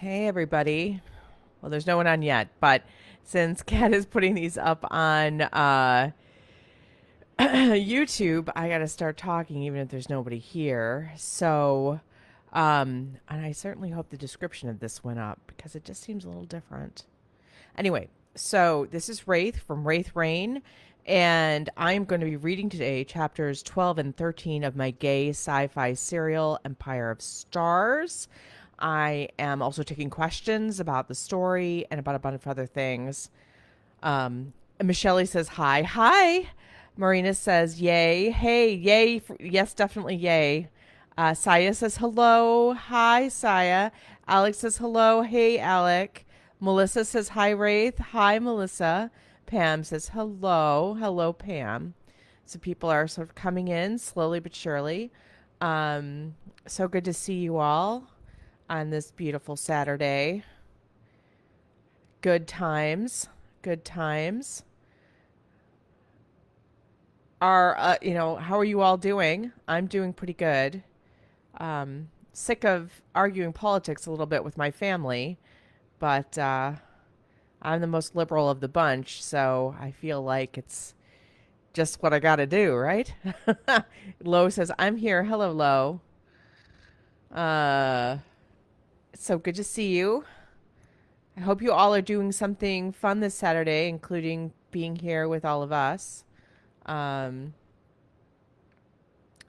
Hey, everybody. Well, there's no one on yet, but since Kat is putting these up on YouTube, I got to start talking even if there's nobody here. And I certainly hope the description of this went up because it just seems a little different. Anyway, so this is Raythe from Raythe Rain, and I'm going to be reading today chapters 12 and 13 of my gay sci fi serial, Empire of Stars. I am also taking questions about the story and about a bunch of other things. Michelle says, hi. Hi. Marina says, yay. Hey, yay. Yes, definitely yay. Saya says, hello. Hi, Saya. Alex says, hello. Hey, Alec. Melissa says, hi, Raythe. Hi, Melissa. Pam says, hello. Hello, Pam. So people are sort of coming in slowly but surely. So good to see you all on this beautiful Saturday. Good times. Good times. How are you all doing? I'm doing pretty good. Sick of arguing politics a little bit with my family, but I'm the most liberal of the bunch, so I feel like it's just what I got to do, right? Lo says, I'm here. Hello, Lo. It's so good to see you. I hope you all are doing something fun this Saturday, including being here with all of us. Um,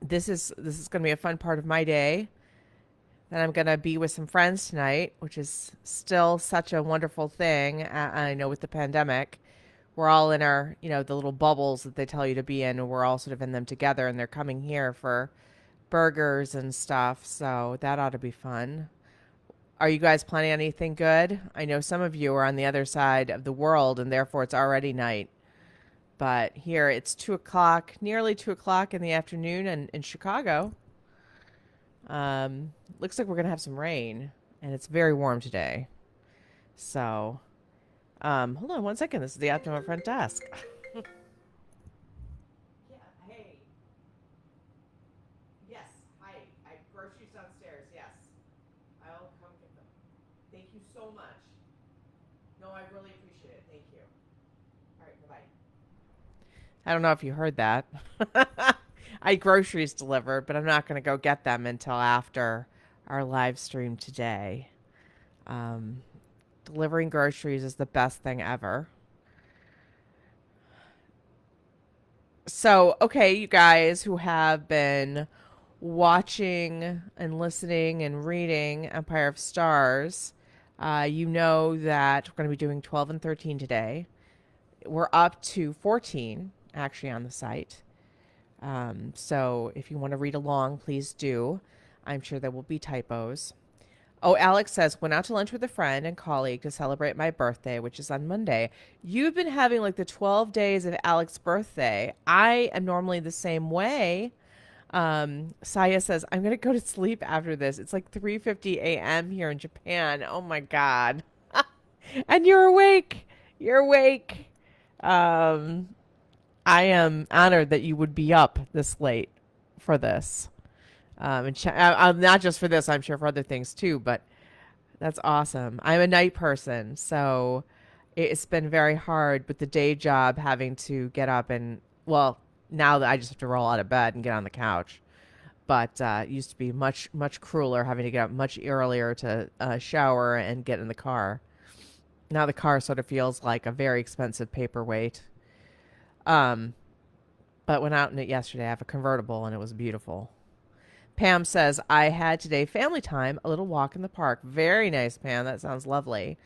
this is going to be a fun part of my day. Then I'm going to be with some friends tonight, which is still such a wonderful thing. I know with the pandemic, we're all in our, the little bubbles that they tell you to be in, and we're all sort of in them together, and they're coming here for burgers and stuff. So that ought to be fun. Are you guys planning anything good? I know some of you are on the other side of the world, and therefore it's already night. But here it's 2 o'clock, nearly 2 o'clock in the afternoon, and in Chicago. Looks like we're gonna have some rain, and it's very warm today. So, hold on 1 second. This is the Optimum front desk. Yeah. Hey. Yes. Hi. I groceries downstairs. Yes. I'll come get them. Thank you so much. No, I really appreciate it. Thank you. All right. Bye bye. I don't know if you heard that. I groceries delivered, but I'm not going to go get them until after our live stream today. Um, Delivering groceries is the best thing ever. So, okay, you guys who have been watching and listening and reading Empire of Stars, you know that we're going to be doing 12 and 13 today. We're up to 14 actually on the site. So if you want to read along, please do. I'm sure there will be typos. Oh, Alex says, went out to lunch with a friend and colleague to celebrate my birthday, which is on Monday. You've been having like the 12 days of Alex's birthday. I am normally the same way. Saya says, I'm going to go to sleep after this. It's like 3:50 a.m. here in Japan. Oh my God. And you're awake. You're awake. Um, I am honored that you would be up this late for this. Not just for this, I'm sure for other things too, but that's awesome. I'm a night person, so it's been very hard with the day job having to get up and, well, now that I just have to roll out of bed and get on the couch. But it used to be much, much crueler having to get up much earlier to shower and get in the car. Now the car sort of feels like a very expensive paperweight. Um, but went out in it yesterday. I have a convertible and it was beautiful. Pam says, I had today family time, a little walk in the park. Very nice, Pam. That sounds lovely.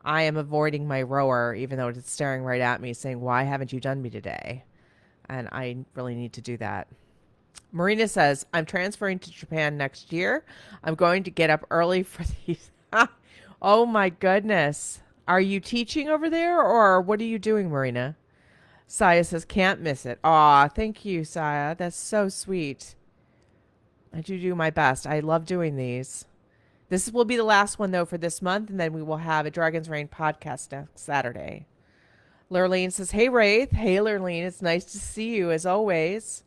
I am avoiding my rower, even though it's staring right at me, saying, why haven't you done me today? And I really need to do that. Marina says, I'm transferring to Japan next year. I'm going to get up early for these. Oh, my goodness. Are you teaching over there, or what are you doing, Marina? Saya says, can't miss it. Aw, thank you, Saya. That's so sweet. I do my best. I love doing these. This will be the last one, though, for this month, and then we will have a Dragon's Reign podcast next Saturday. Lurleen says, hey, Raythe. Hey, Lurleen. It's nice to see you, as always.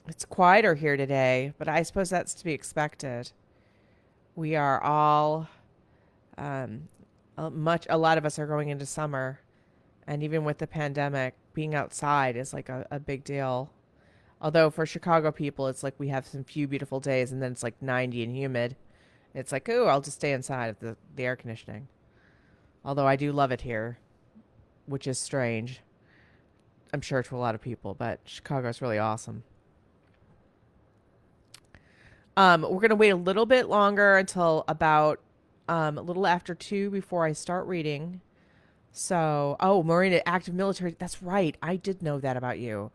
It's quieter here today, but I suppose that's to be expected. We are all a lot of us are going into summer, and even with the pandemic, being outside is like a big deal. Although for Chicago people, it's like we have some few beautiful days, and then it's like 90 and humid. It's like, oh, I'll just stay inside of the air conditioning. Although I do love it here, which is strange, I'm sure, to a lot of people, but Chicago's really awesome. We're gonna wait a little bit longer until about a little after 2 before I start reading. So, oh, Marina, active military. That's right. I did know that about you.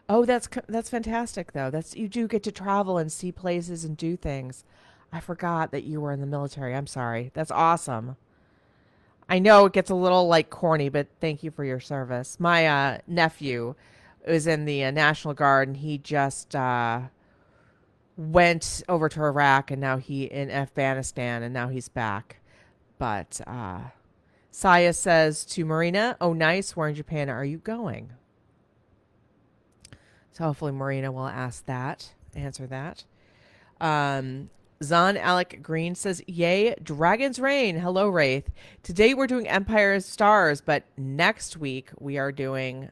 Oh, that's fantastic though. That's you do get to travel and see places and do things. I forgot that you were in the military. I'm sorry. That's awesome. I know it gets a little like corny, but thank you for your service. My nephew was in the National Guard, and he just went over to Iraq, and now he in Afghanistan, and now he's back. But Saya says to Marina, "Oh, nice. Where in Japan are you going?" So hopefully Marina will answer that. Zon Alec Green says, "Yay, Dragon's Reign." Hello, Raythe. Today we're doing Empire of Stars, but next week we are doing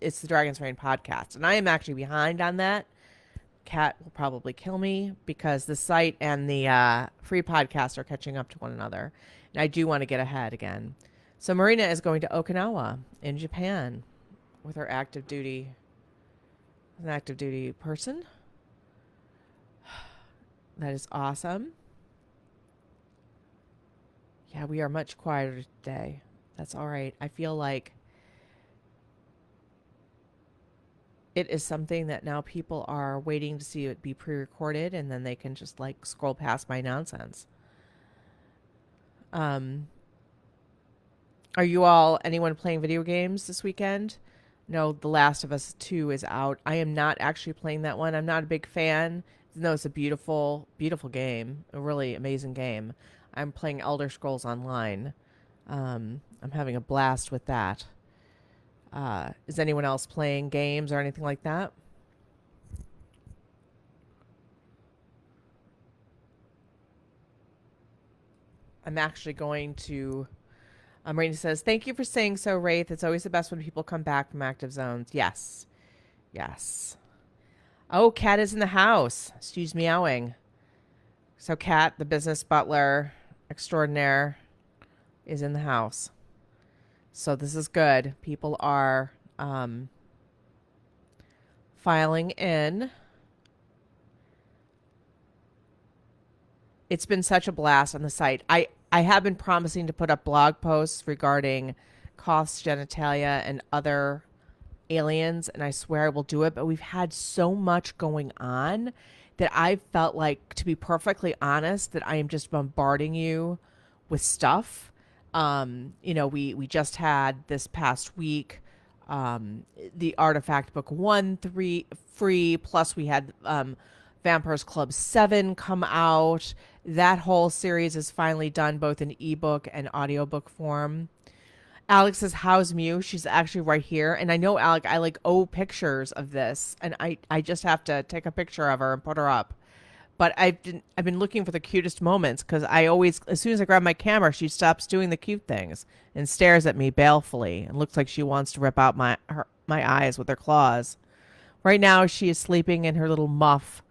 it's the Dragon's Reign podcast, and I am actually behind on that. Kat will probably kill me because the site and the free podcast are catching up to one another, and I do want to get ahead again. So Marina is going to Okinawa in Japan with her an active duty person. That is awesome. Yeah, we are much quieter today. That's all right. I feel like it is something that now people are waiting to see it be pre-recorded, and then they can just like scroll past my nonsense. Um, are you all anyone playing video games this weekend? No, The Last of Us 2 is out. I am not actually playing that one. I'm not a big fan. No, it's a beautiful, beautiful game, a really amazing game. I'm playing Elder Scrolls Online. I'm having a blast with that. Is anyone else playing games or anything like that? I'm actually going to. Rainey says, "Thank you for saying so, Raythe. It's always the best when people come back from active zones." Yes. Yes. Oh, Kat is in the house. She's meowing. So, Kat, the business butler extraordinaire, is in the house. So, this is good. People are filing in. It's been such a blast on the site. I have been promising to put up blog posts regarding Khoth's genitalia and other aliens, and I swear I will do it. But we've had so much going on that I felt like, to be perfectly honest, that I am just bombarding you with stuff. We just had this past week the Artifact Book 1 3 free, plus we had Vampires Club 7 come out. That whole series is finally done both in ebook and audiobook form. Alex says, "How's Mew?" She's actually right here. And I know, Alec, I like owe pictures of this, and I just have to take a picture of her and put her up. But I've been looking for the cutest moments, because I always, as soon as I grab my camera, she stops doing the cute things and stares at me balefully and looks like she wants to rip out my eyes with her claws. Right now she is sleeping in her little muff,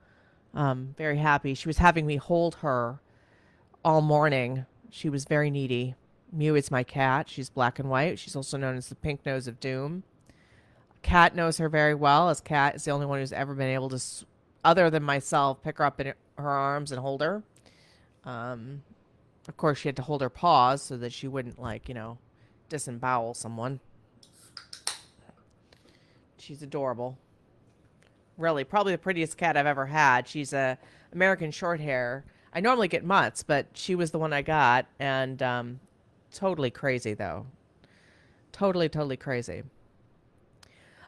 very happy. She was having me hold her all morning. She was very needy. Mew is my cat. She's black and white. She's also known as the pink nose of doom. Cat knows her very well, as Cat is the only one who's ever been able to, other than myself, pick her up in her arms and hold her. Of course, she had to hold her paws so that she wouldn't, disembowel someone. She's adorable. Really, probably the prettiest cat I've ever had. She's a American Shorthair. I normally get mutts, but she was the one I got, and totally crazy though. Totally, totally crazy.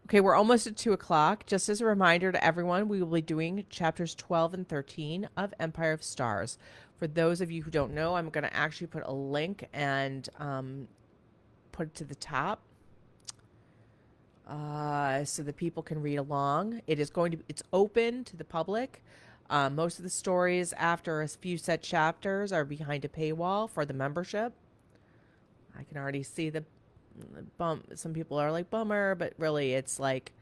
Okay, we're almost at 2 o'clock. Just as a reminder to everyone, we will be doing chapters 12 and 13 of Empire of Stars. For those of you who don't know, I'm going to actually put a link and put it to the top so that people can read along. It's open to the public. Most of the stories after a few set chapters are behind a paywall for the membership. I can already see the bump. Some people are like, bummer, but really it's like,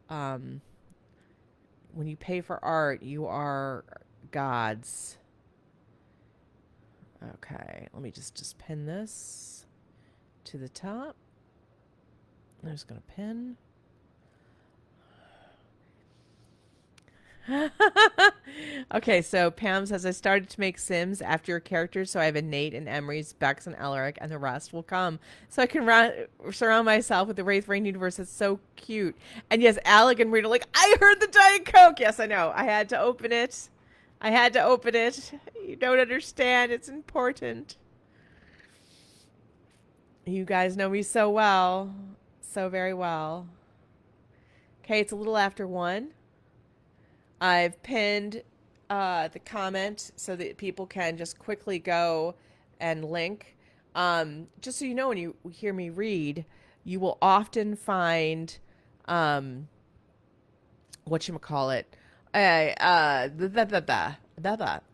when you pay for art, you are gods. Okay, let me just pin this to the top. I'm just going to pin. Okay, so Pam says, I started to make Sims after your characters, so I have a Nate and Emery's, Bex and Elric, and the rest will come. So I can surround myself with the Raythe Rain universe. It's so cute. And yes, Alec and Rita are like, I heard the Diet Coke. Yes, I know. I had to open it. I had to open it. You don't understand. It's important. You guys know me so well. So very well. Okay, it's a little after 1. I've pinned the comment so that people can just quickly go and link. Just so you know, when you hear me read, you will often find whatchamacallit,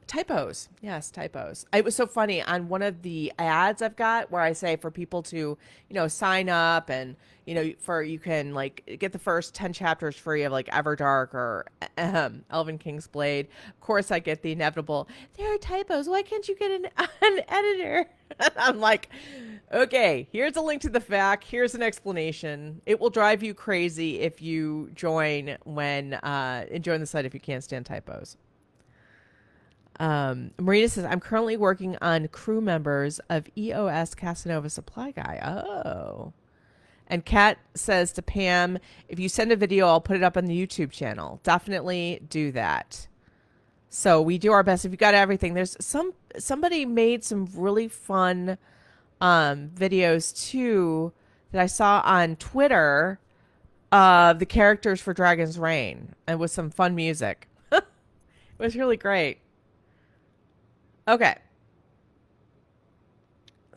typos. Yes, typos. It was so funny on one of the ads I've got where I say for people to, sign up and, for you can like get the first 10 chapters free of like Everdark or Elven King's Blade. Of course, I get the inevitable, there are typos. Why can't you get an editor? I'm like, okay, here's a link to the FAQ. Here's an explanation. It will drive you crazy if you join join the site if you can't stand typos. Marina says, I'm currently working on crew members of EOS Casanova Supply Guy. Oh. And Kat says to Pam, if you send a video, I'll put it up on the YouTube channel. Definitely do that. So we do our best. If you got everything, there's somebody made some really fun videos too that I saw on Twitter of the characters for Dragon's Reign and with some fun music. It was really great. Okay.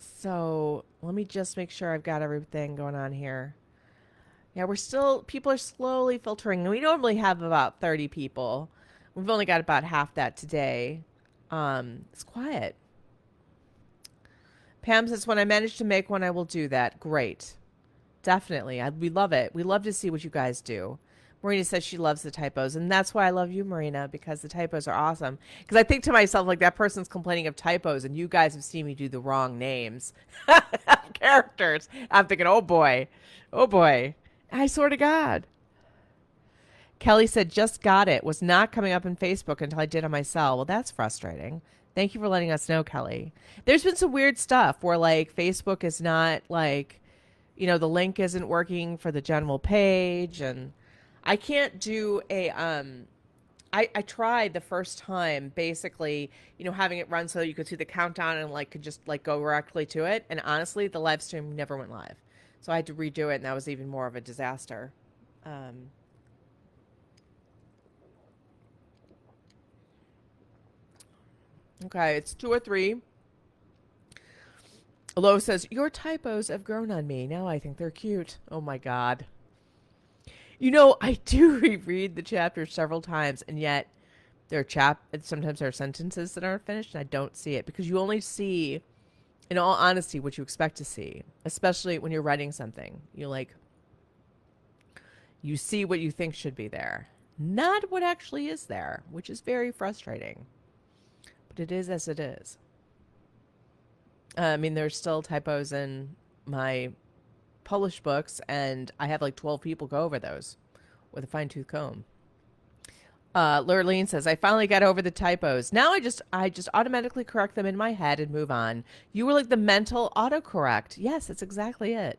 So let me just make sure I've got everything going on here. Yeah, people are slowly filtering. We normally have about 30 people. We've only got about half that today. It's quiet. Pam says, when I manage to make one, I will do that. Great. Definitely. We love it. We love to see what you guys do. Marina says she loves the typos, and that's why I love you, Marina, because the typos are awesome. Because I think to myself, like, that person's complaining of typos, and you guys have seen me do the wrong names. Characters. I'm thinking, oh boy. Oh boy. I swear to God. Kelly said, just got it. Was not coming up on Facebook until I did on my cell. Well, that's frustrating. Thank you for letting us know, Kelly. There's been some weird stuff where, like, Facebook is not, like, the link isn't working for the general page, and I can't do I tried the first time basically, having it run so you could see the countdown and like could just like go directly to it. And honestly, the live stream never went live. So I had to redo it, and that was even more of a disaster. Okay, it's 2 or 3. Lo says, your typos have grown on me. Now I think they're cute. Oh my God. I do reread the chapters several times, and yet sometimes there are sentences that aren't finished, and I don't see it because you only see, in all honesty, what you expect to see, especially when you're writing something. You see what you think should be there, not what actually is there, which is very frustrating. But it is as it is. I mean, there's still typos in my published books, and I have like 12 people go over those with a fine-tooth comb. Lurleen says, I finally got over the typos. Now I just automatically correct them in my head and move on. You were like the mental autocorrect. Yes, that's exactly it.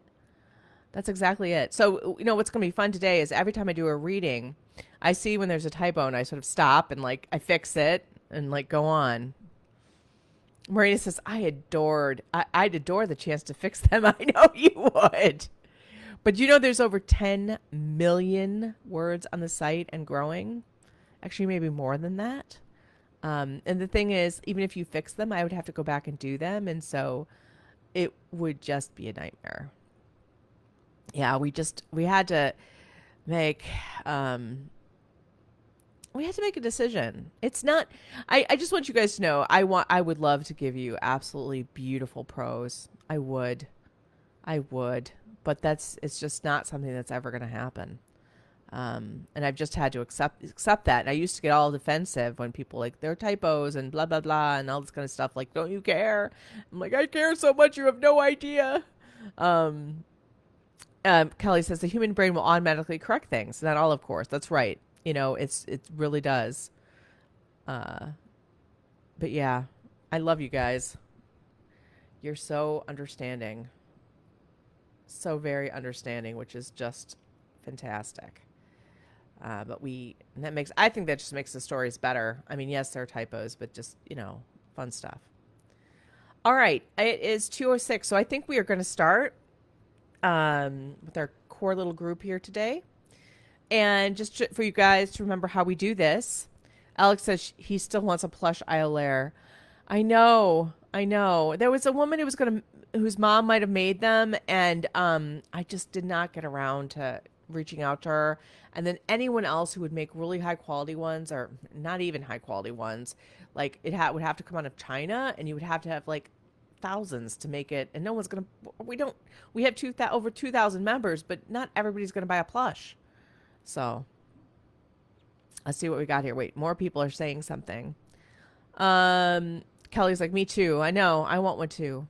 That's exactly it. So, what's going to be fun today is every time I do a reading, I see when there's a typo and I sort of stop and like I fix it and like go on. Marina says, I'd adore the chance to fix them. I know you would. But there's over 10 million words on the site and growing. Actually, maybe more than that. And the thing is, even if you fix them, I would have to go back and do them. And so it would just be a nightmare. Yeah, we had to make we had to make a decision. It's not. I just want you guys to know. I would love to give you absolutely beautiful prose. I would. I would. But it's just not something that's ever going to happen. And I've just had to accept that. And I used to get all defensive when people like there are typos and blah blah blah and all this kind of stuff. Like, don't you care? I'm like, I care so much. You have no idea. Um, Kelly says the human brain will automatically correct things. Not all, of course. That's right. It really does. Uh, but yeah, I love you guys. You're so understanding, so very understanding, which is just fantastic. And that makes, I think that just makes the stories better. I mean, yes, there are typos, but just, fun stuff. All right. It is 2:06. So I think we are going to start with our core little group here today. And just for you guys to remember how we do this, Alex says he still wants a plush Iolaire. I know. There was a woman whose mom might have made them, and I just did not get around to reaching out to her. And then anyone else who would make really high quality ones, or not even high quality ones, like would have to come out of China, and you would have to have like thousands to make it, and no one's gonna. We have over 2,000 members, but not everybody's gonna buy a plush. So let's see what we got here. Wait, more people are saying something. Kelly's like, me too. I know. I want one too.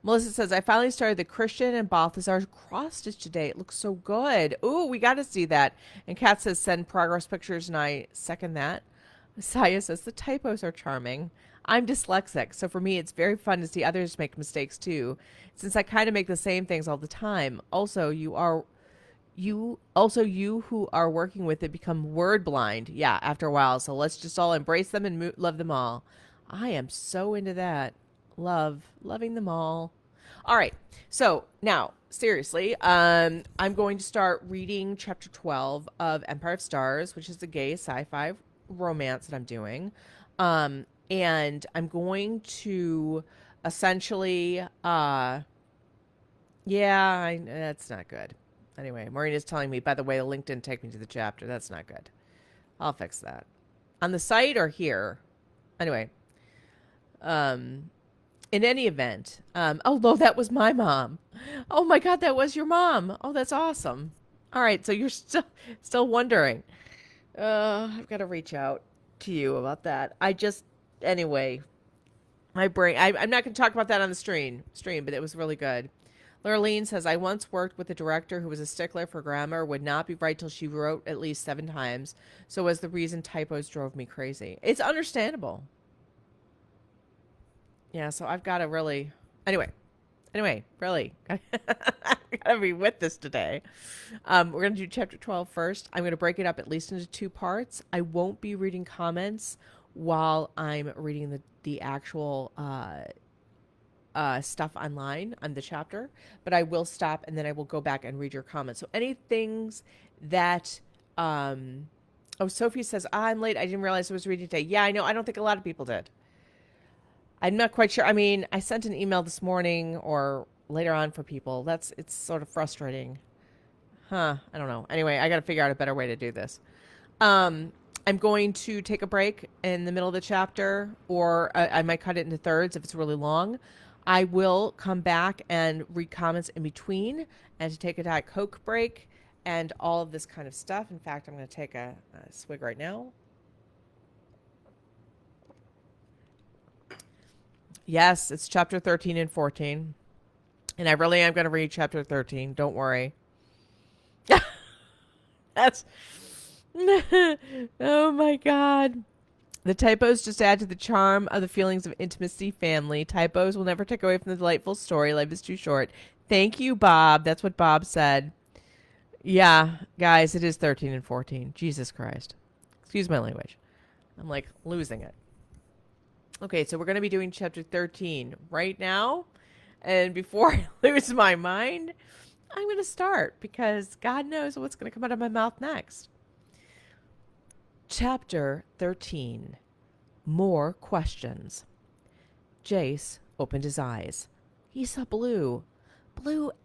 Melissa says, I finally started the Christian and Balthazar cross stitch today. It looks so good. Ooh, we got to see that. And Kat says, send progress pictures, and I second that. Messiah says, the typos are charming. I'm dyslexic, so for me, it's very fun to see others make mistakes too, since I kind of make the same things all the time. Also, you who are working with it become word blind. Yeah, after a while. So let's just all embrace them and love them all. I am so into that. Loving them all. All right. So now, seriously, I'm going to start reading chapter 12 of Empire of Stars, which is the gay sci-fi romance that I'm doing. And I'm going to essentially, that's not good. Anyway, Maureen is telling me, by the way, the link didn't take me to the chapter. That's not good. I'll fix that. On the site or here? Anyway. In any event, oh, no, that was my mom. Oh my God, that was your mom. Oh, that's awesome. All right, so you're still wondering. I've got to reach out to you about that. Anyway, my brain. I'm not going to talk about that on the stream, but it was really good. Lurleen says, I once worked with a director who was a stickler for grammar, would not be right till she wrote at least 7 times. So was the reason typos drove me crazy. It's understandable. Yeah, so I've got to really... Anyway, really. I gotta be with this today. We're going to do chapter 12 first. I'm going to break it up at least into 2 parts. I won't be reading comments while I'm reading the actual stuff online on the chapter, but I will stop and then I will go back and read your comments. So any things that... Sophie says, I'm late. I didn't realize I was reading today. Yeah, I know. I don't think a lot of people did. I'm not quite sure. I mean, I sent an email this morning or later on for people. It's sort of frustrating. I don't know. Anyway, I got to figure out a better way to do this. I'm going to take a break in the middle of the chapter, or I might cut it into thirds if it's really long. I will come back and read comments in between and to take a Diet Coke break and all of this kind of stuff. In fact, I'm going to take a swig right now. Yes, it's chapter 13 and 14. And I really am going to read chapter 13. Don't worry. That's... Oh my God. The typos just add to the charm of the feelings of intimacy, family. Typos will never take away from the delightful story. Life is too short. Thank you, Bob. That's what Bob said. Yeah, guys, it is 13 and 14. Jesus Christ. Excuse my language. I'm like losing it. Okay, so we're going to be doing chapter 13 right now. And before I lose my mind, I'm going to start because God knows what's going to come out of my mouth next. Chapter 13. More questions. Jace opened his eyes. He saw blue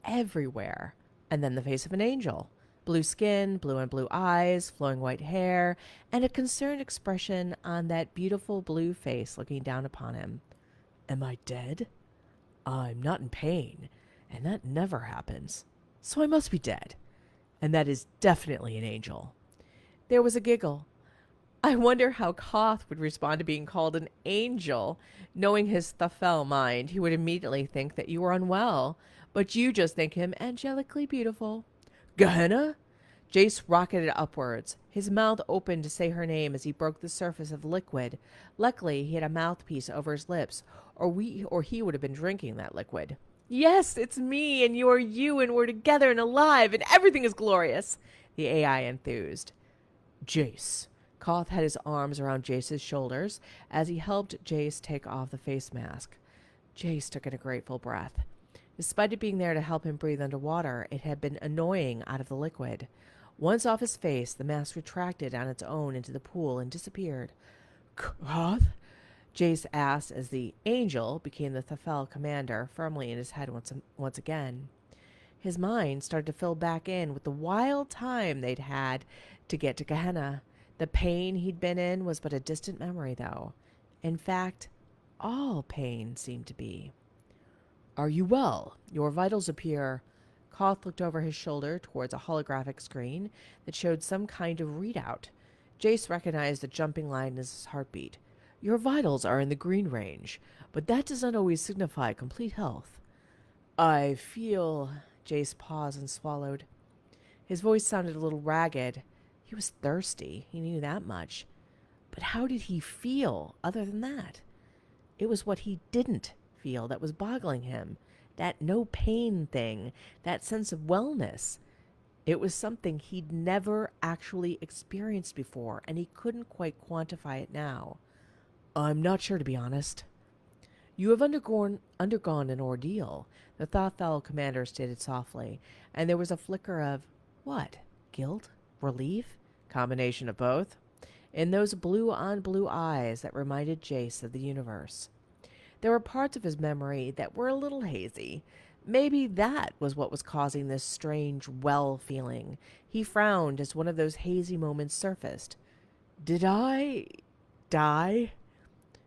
everywhere, and then the face of an angel. Blue skin, blue and blue eyes, flowing white hair, and a concerned expression on that beautiful blue face looking down upon him. Am I dead? I'm not in pain, and that never happens. So I must be dead. And that is definitely an angel. There was a giggle. I wonder how Khoth would respond to being called an angel. Knowing his Thafel mind, he would immediately think that you were unwell, but you just think him angelically beautiful. Gehenna? Jace rocketed upwards, his mouth open to say her name as he broke the surface of the liquid. Luckily, he had a mouthpiece over his lips, or he would have been drinking that liquid. Yes, it's me, and you're you, and we're together and alive, and everything is glorious, the AI enthused. Jace. Khoth had his arms around Jace's shoulders as he helped Jace take off the face mask. Jace took in a grateful breath. Despite it being there to help him breathe underwater, it had been annoying out of the liquid. Once off his face, the mask retracted on its own into the pool and disappeared. Khoth? Jace asked as the angel became the Thafel commander firmly in his head once again. His mind started to fill back in with the wild time they'd had to get to Gehenna. The pain he'd been in was but a distant memory, though. In fact, all pain seemed to be. Are you well? Your vitals appear. Khoth looked over his shoulder towards a holographic screen that showed some kind of readout. Jace recognized the jumping line as his heartbeat. Your vitals are in the green range, but that does not always signify complete health. I feel... Jace paused and swallowed. His voice sounded a little ragged. He was thirsty, he knew that much. But how did he feel other than that? It was what he didn't feel that was boggling him. That no pain thing, that sense of wellness. It was something he'd never actually experienced before, and he couldn't quite quantify it now. I'm not sure, to be honest. You have undergone an ordeal, the Thafel commander stated softly, and there was a flicker of, what, guilt? Relief? Combination of both? In those blue-on-blue eyes that reminded Jace of the universe. There were parts of his memory that were a little hazy. Maybe that was what was causing this strange well feeling. He frowned as one of those hazy moments surfaced. Did I... die?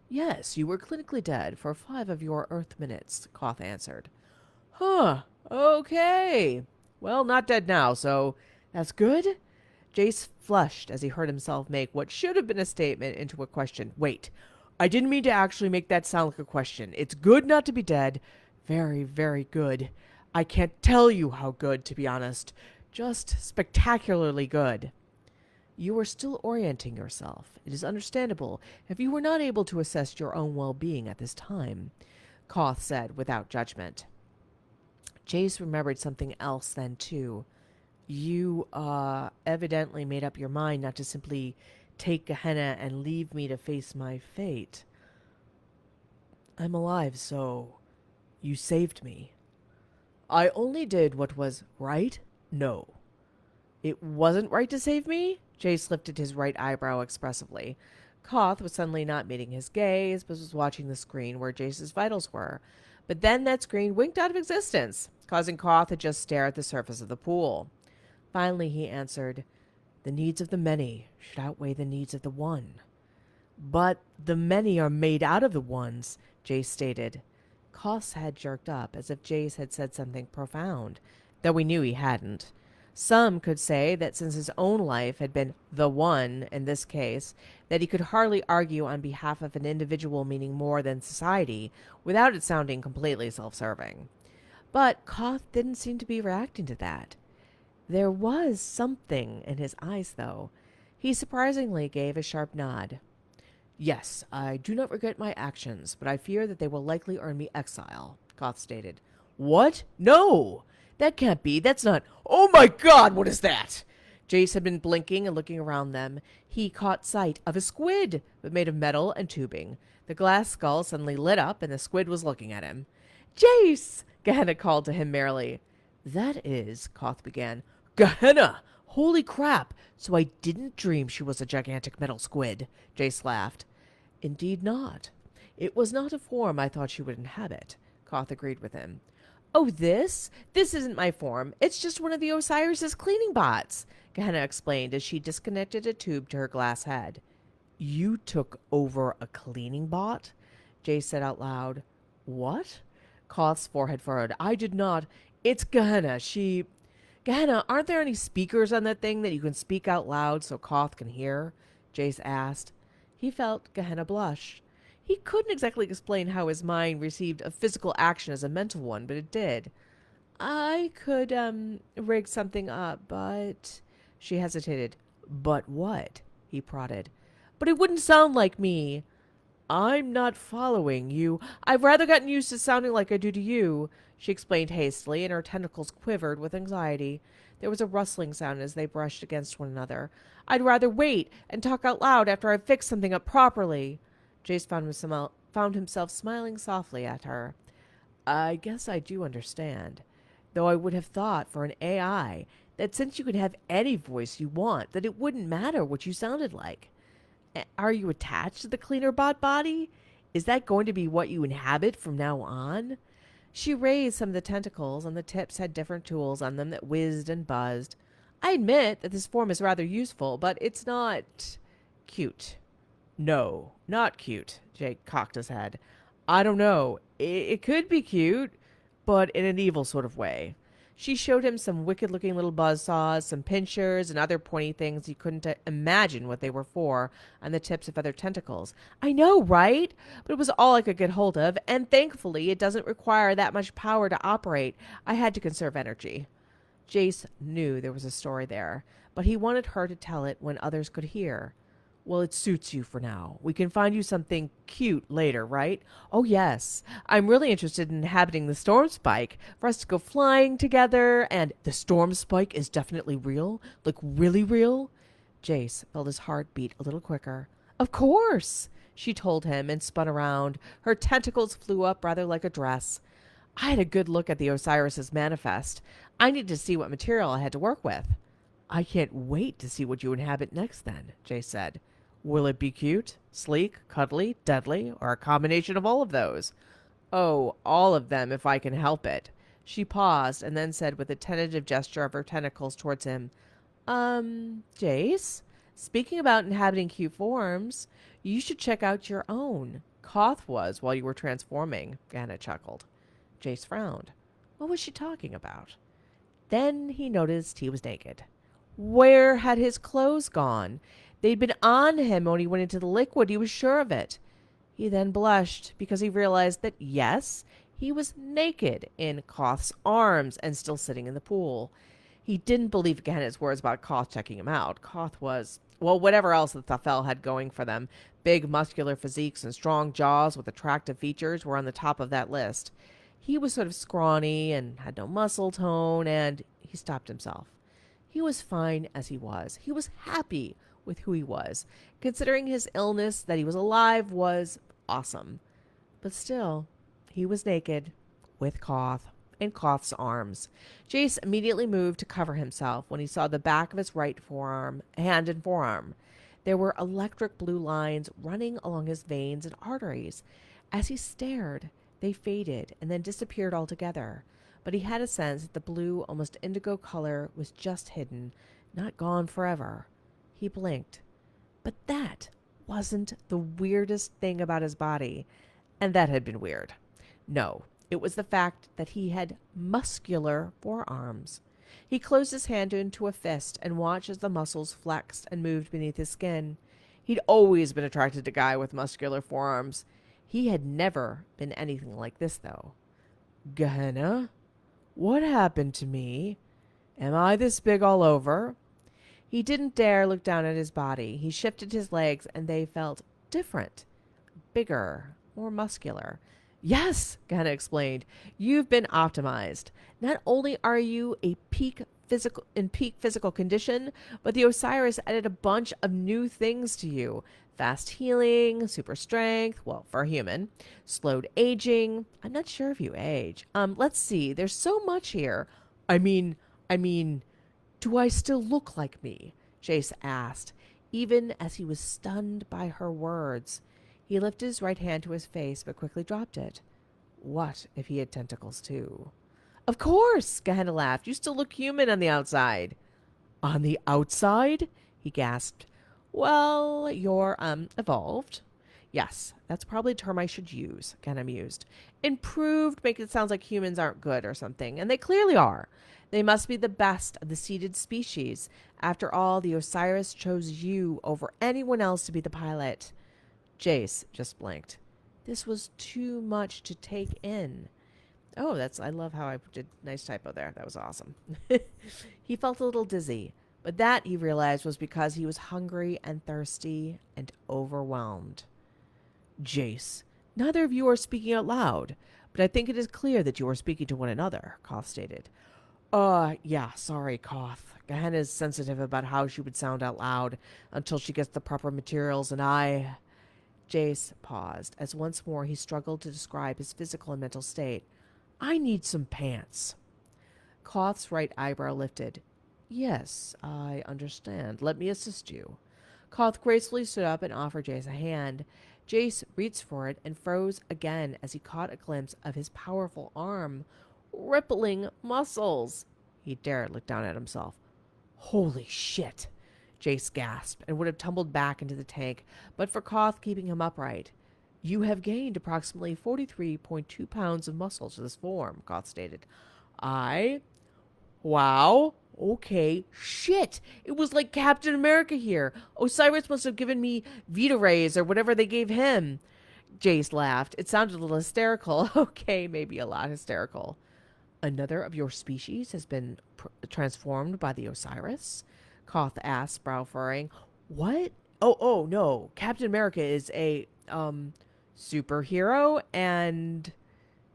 Yes, you were clinically dead for 5 of your Earth minutes, Khoth answered. Huh, okay. Well, not dead now, so that's good? Jace flushed as he heard himself make what should have been a statement into a question. Wait, I didn't mean to actually make that sound like a question. It's good not to be dead. Very, very good. I can't tell you how good, to be honest. Just spectacularly good. You are still orienting yourself. It is understandable if you were not able to assess your own well-being at this time, Khoth said without judgment. Jace remembered something else then, too. You, evidently made up your mind not to simply take Gehenna and leave me to face my fate. I'm alive, so you saved me. I only did what was right? No. It wasn't right to save me? Jace lifted his right eyebrow expressively. Khoth was suddenly not meeting his gaze, but was watching the screen where Jace's vitals were. But then that screen winked out of existence, causing Khoth to just stare at the surface of the pool. Finally, he answered, The needs of the many should outweigh the needs of the one. But the many are made out of the ones, Jace stated. Khoth's head jerked up, as if Jace had said something profound, though we knew he hadn't. Some could say that since his own life had been the one in this case, that he could hardly argue on behalf of an individual meaning more than society, without it sounding completely self-serving. But Khoth didn't seem to be reacting to that. There was something in his eyes, though. He surprisingly gave a sharp nod. Yes, I do not regret my actions, but I fear that they will likely earn me exile, Khoth stated. What? No! That can't be. That's not... Oh my god, what is that? Jace had been blinking and looking around them. He caught sight of a squid, but made of metal and tubing. The glass skull suddenly lit up, and the squid was looking at him. Jace! Gehenna called to him merrily. That is, Khoth began. Gehenna! Holy crap! So I didn't dream she was a gigantic metal squid, Jace laughed. Indeed not. It was not a form I thought she would inhabit, Khoth agreed with him. Oh, this? This isn't my form. It's just one of the Osiris's cleaning bots, Gehenna explained as she disconnected a tube to her glass head. You took over a cleaning bot? Jace said out loud. What? Khoth's forehead furrowed. I did not. It's Gehenna. Gehenna, aren't there any speakers on that thing that you can speak out loud so Khoth can hear? Jace asked. He felt Gehenna blush. He couldn't exactly explain how his mind received a physical action as a mental one, but it did. I could, rig something up, but... She hesitated. But what? He prodded. But it wouldn't sound like me. I'm not following you. I've rather gotten used to sounding like I do to you, she explained hastily, and her tentacles quivered with anxiety. There was a rustling sound as they brushed against one another. I'd rather wait and talk out loud after I've fixed something up properly. Jace found himself smiling softly at her. I guess I do understand. Though I would have thought for an AI that since you could have any voice you want, that it wouldn't matter what you sounded like. Are you attached to the cleaner bot body? Is that going to be what you inhabit from now on? She raised some of the tentacles, and the tips had different tools on them that whizzed and buzzed. I admit that this form is rather useful, but it's not cute. No, not cute, Jake cocked his head. I don't know. It could be cute, but in an evil sort of way. She showed him some wicked-looking little buzzsaws, some pinchers, and other pointy things he couldn't imagine what they were for, on the tips of other tentacles. I know, right? But it was all I could get hold of, and thankfully it doesn't require that much power to operate. I had to conserve energy. Jace knew there was a story there, but he wanted her to tell it when others could hear. Well, it suits you for now. We can find you something cute later, right? Oh, yes. I'm really interested in inhabiting the storm spike for us to go flying together. And the storm spike is definitely real? Like, really real? Jace felt his heart beat a little quicker. Of course, she told him and spun around. Her tentacles flew up rather like a dress. I had a good look at the Osiris's manifest. I needed to see what material I had to work with. I can't wait to see what you inhabit next then, Jace said. Will it be cute, sleek, cuddly, deadly, or a combination of all of those? Oh, all of them if I can help it. She paused and then said with a tentative gesture of her tentacles towards him, Jace, speaking about inhabiting cute forms, you should check out your own. Khoth was while you were transforming, Gehenna chuckled. Jace frowned. What was she talking about? Then he noticed he was naked. Where had his clothes gone? They'd been on him when he went into the liquid. He was sure of it. He then blushed because he realized that, yes, he was naked in Khoth's arms and still sitting in the pool. He didn't believe Gehenna's words about Khoth checking him out. Khoth was, well, whatever else the Thafel had going for them. Big muscular physiques and strong jaws with attractive features were on the top of that list. He was sort of scrawny and had no muscle tone, and he stopped himself. He was fine as he was. He was happy with who he was. Considering his illness, that he was alive was awesome. But still, he was naked, with Khoth, in Khoth's arms. Jace immediately moved to cover himself when he saw the back of his right hand and forearm. There were electric blue lines running along his veins and arteries. As he stared, they faded and then disappeared altogether. But he had a sense that the blue, almost indigo color was just hidden, not gone forever. He blinked. But that wasn't the weirdest thing about his body. And that had been weird. No, it was the fact that he had muscular forearms. He closed his hand into a fist and watched as the muscles flexed and moved beneath his skin. He'd always been attracted to a guy with muscular forearms. He had never been anything like this, though. Gehenna? What happened to me? Am I this big all over? He didn't dare look down at his body. He shifted his legs, and they felt different, bigger, more muscular. Yes, Gehenna explained. You've been optimized. Not only are you in peak physical condition, but the Osiris added a bunch of new things to you. Fast healing, super strength, well, for a human, slowed aging. I'm not sure if you age. Let's see. There's so much here. I mean, do I still look like me? Jace asked, even as he was stunned by her words. He lifted his right hand to his face, but quickly dropped it. What if he had tentacles too? Of course, Gehenna laughed. You still look human on the outside. On the outside? He gasped. Well, you're, evolved. Yes, that's probably a term I should use, Gehenna mused. Improved makes it sound like humans aren't good or something, and they clearly are. They must be the best of the seeded species. After all, the Osiris chose you over anyone else to be the pilot. Jace just blinked. This was too much to take in. Oh, I love how I did nice typo there. That was awesome. He felt a little dizzy, but that, he realized, was because he was hungry and thirsty and overwhelmed. Jace, neither of you are speaking out loud, but I think it is clear that you are speaking to one another, Khoth stated. Yeah, sorry, Khoth. Gehenna is sensitive about how she would sound out loud until she gets the proper materials, and I... Jace paused, as once more he struggled to describe his physical and mental state. I need some pants. Khoth's right eyebrow lifted. Yes, I understand. Let me assist you. Khoth gracefully stood up and offered Jace a hand. Jace reached for it and froze again as he caught a glimpse of his powerful arm. Rippling muscles. He dared look down at himself. Holy shit, Jace gasped and would have tumbled back into the tank, but for Khoth keeping him upright. You have gained approximately 43.2 pounds of muscle to this form, Khoth stated. Wow. Okay. Shit. It was like Captain America here. Osiris must have given me Vita Rays or whatever they gave him. Jace laughed. It sounded a little hysterical. Okay, maybe a lot hysterical. Another of your species has been transformed by the Osiris? Khoth asked, brow furrowing. What? Oh, no. Captain America is a, superhero, and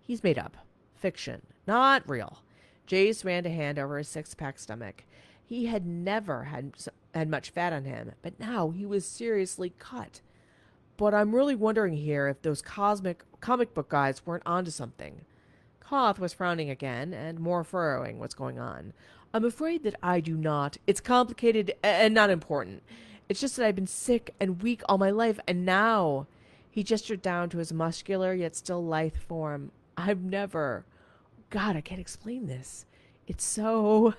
he's made up. Fiction. Not real. Jace ran a hand over his six-pack stomach. He had never had much fat on him, but now he was seriously cut. But I'm really wondering here if those comic book guys weren't onto something. Khoth was frowning again and more furrowing what's going on. I'm afraid that I do not. It's complicated and not important. It's just that I've been sick and weak all my life, and now... He gestured down to his muscular yet still lithe form. I've never... God, I can't explain this. It's so...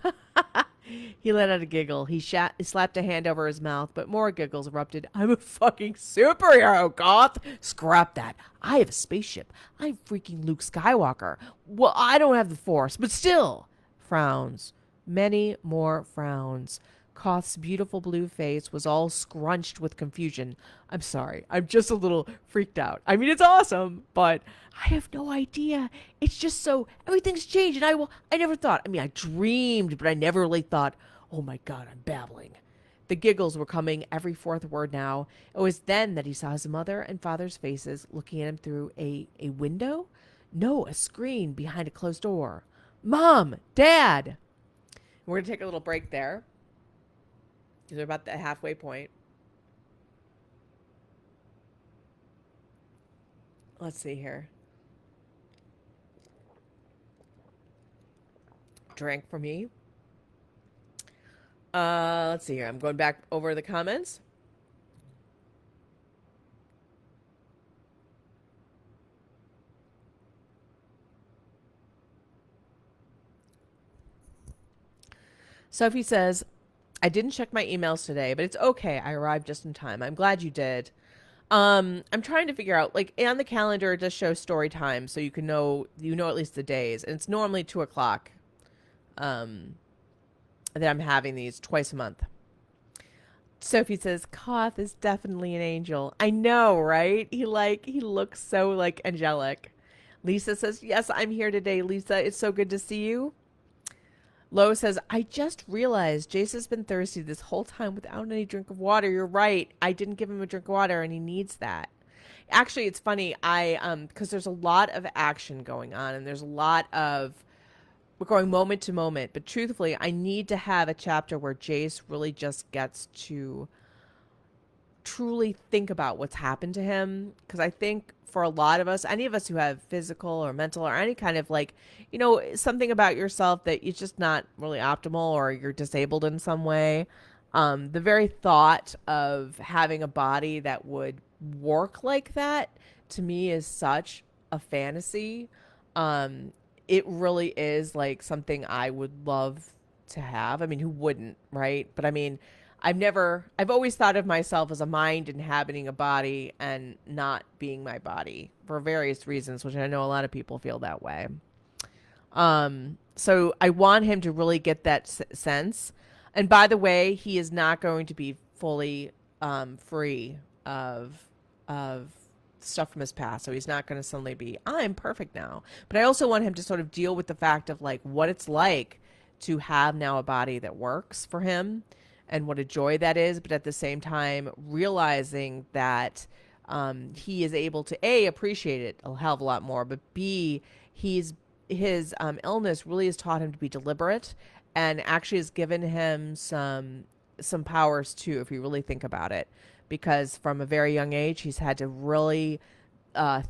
He let out a giggle. He slapped a hand over his mouth, but more giggles erupted. I'm a fucking superhero, Khoth. Scrap that. I have a spaceship. I'm freaking Luke Skywalker. Well, I don't have the Force, but still. Frowns. Many more frowns. Khoth's beautiful blue face was all scrunched with confusion. I'm sorry. I'm just a little freaked out. I mean, it's awesome, but I have no idea. It's just so... Everything's changed, and I never thought... I mean, I dreamed, but I never really thought, oh my God, I'm babbling. The giggles were coming every fourth word now. It was then that he saw his mother and father's faces looking at him through a window? No, a screen behind a closed door. Mom! Dad! We're going to take a little break there. They're about the halfway point. Let's see here. Drink for me. Let's see here. I'm going back over the comments. Sophie says, I didn't check my emails today, but it's okay. I arrived just in time. I'm glad you did. I'm trying to figure out, like, on the calendar, it does show story time, so you can know, at least the days. And it's normally 2 o'clock that I'm having these twice a month. Sophie says, Khoth is definitely an angel. I know, right? He looks so, like, angelic. Lisa says, yes, I'm here today, Lisa. It's so good to see you. Lo says, I just realized Jace has been thirsty this whole time without any drink of water. You're right. I didn't give him a drink of water, and he needs that. Actually, it's funny. Because there's a lot of action going on, and there's a lot of... We're going moment to moment. But truthfully, I need to have a chapter where Jace really just gets to truly think about what's happened to him. Because I think for a lot of us, any of us who have physical or mental or any kind of, like, something about yourself that is just not really optimal, or you're disabled in some way, the very thought of having a body that would work like that, to me, is such a fantasy. it really is like something I would love to have. I mean, who wouldn't, right? But I mean, I've always thought of myself as a mind inhabiting a body and not being my body for various reasons, which I know a lot of people feel that way. So I want him to really get that sense. And by the way, he is not going to be fully free of stuff from his past. So he's not going to suddenly be, I'm perfect now. But I also want him to sort of deal with the fact of like what it's like to have now a body that works for him and what a joy that is. But at the same time, realizing that he is able to A, appreciate it a hell of a lot more, but B, his illness really has taught him to be deliberate and actually has given him some powers too, if you really think about it, because from a very young age he's had to really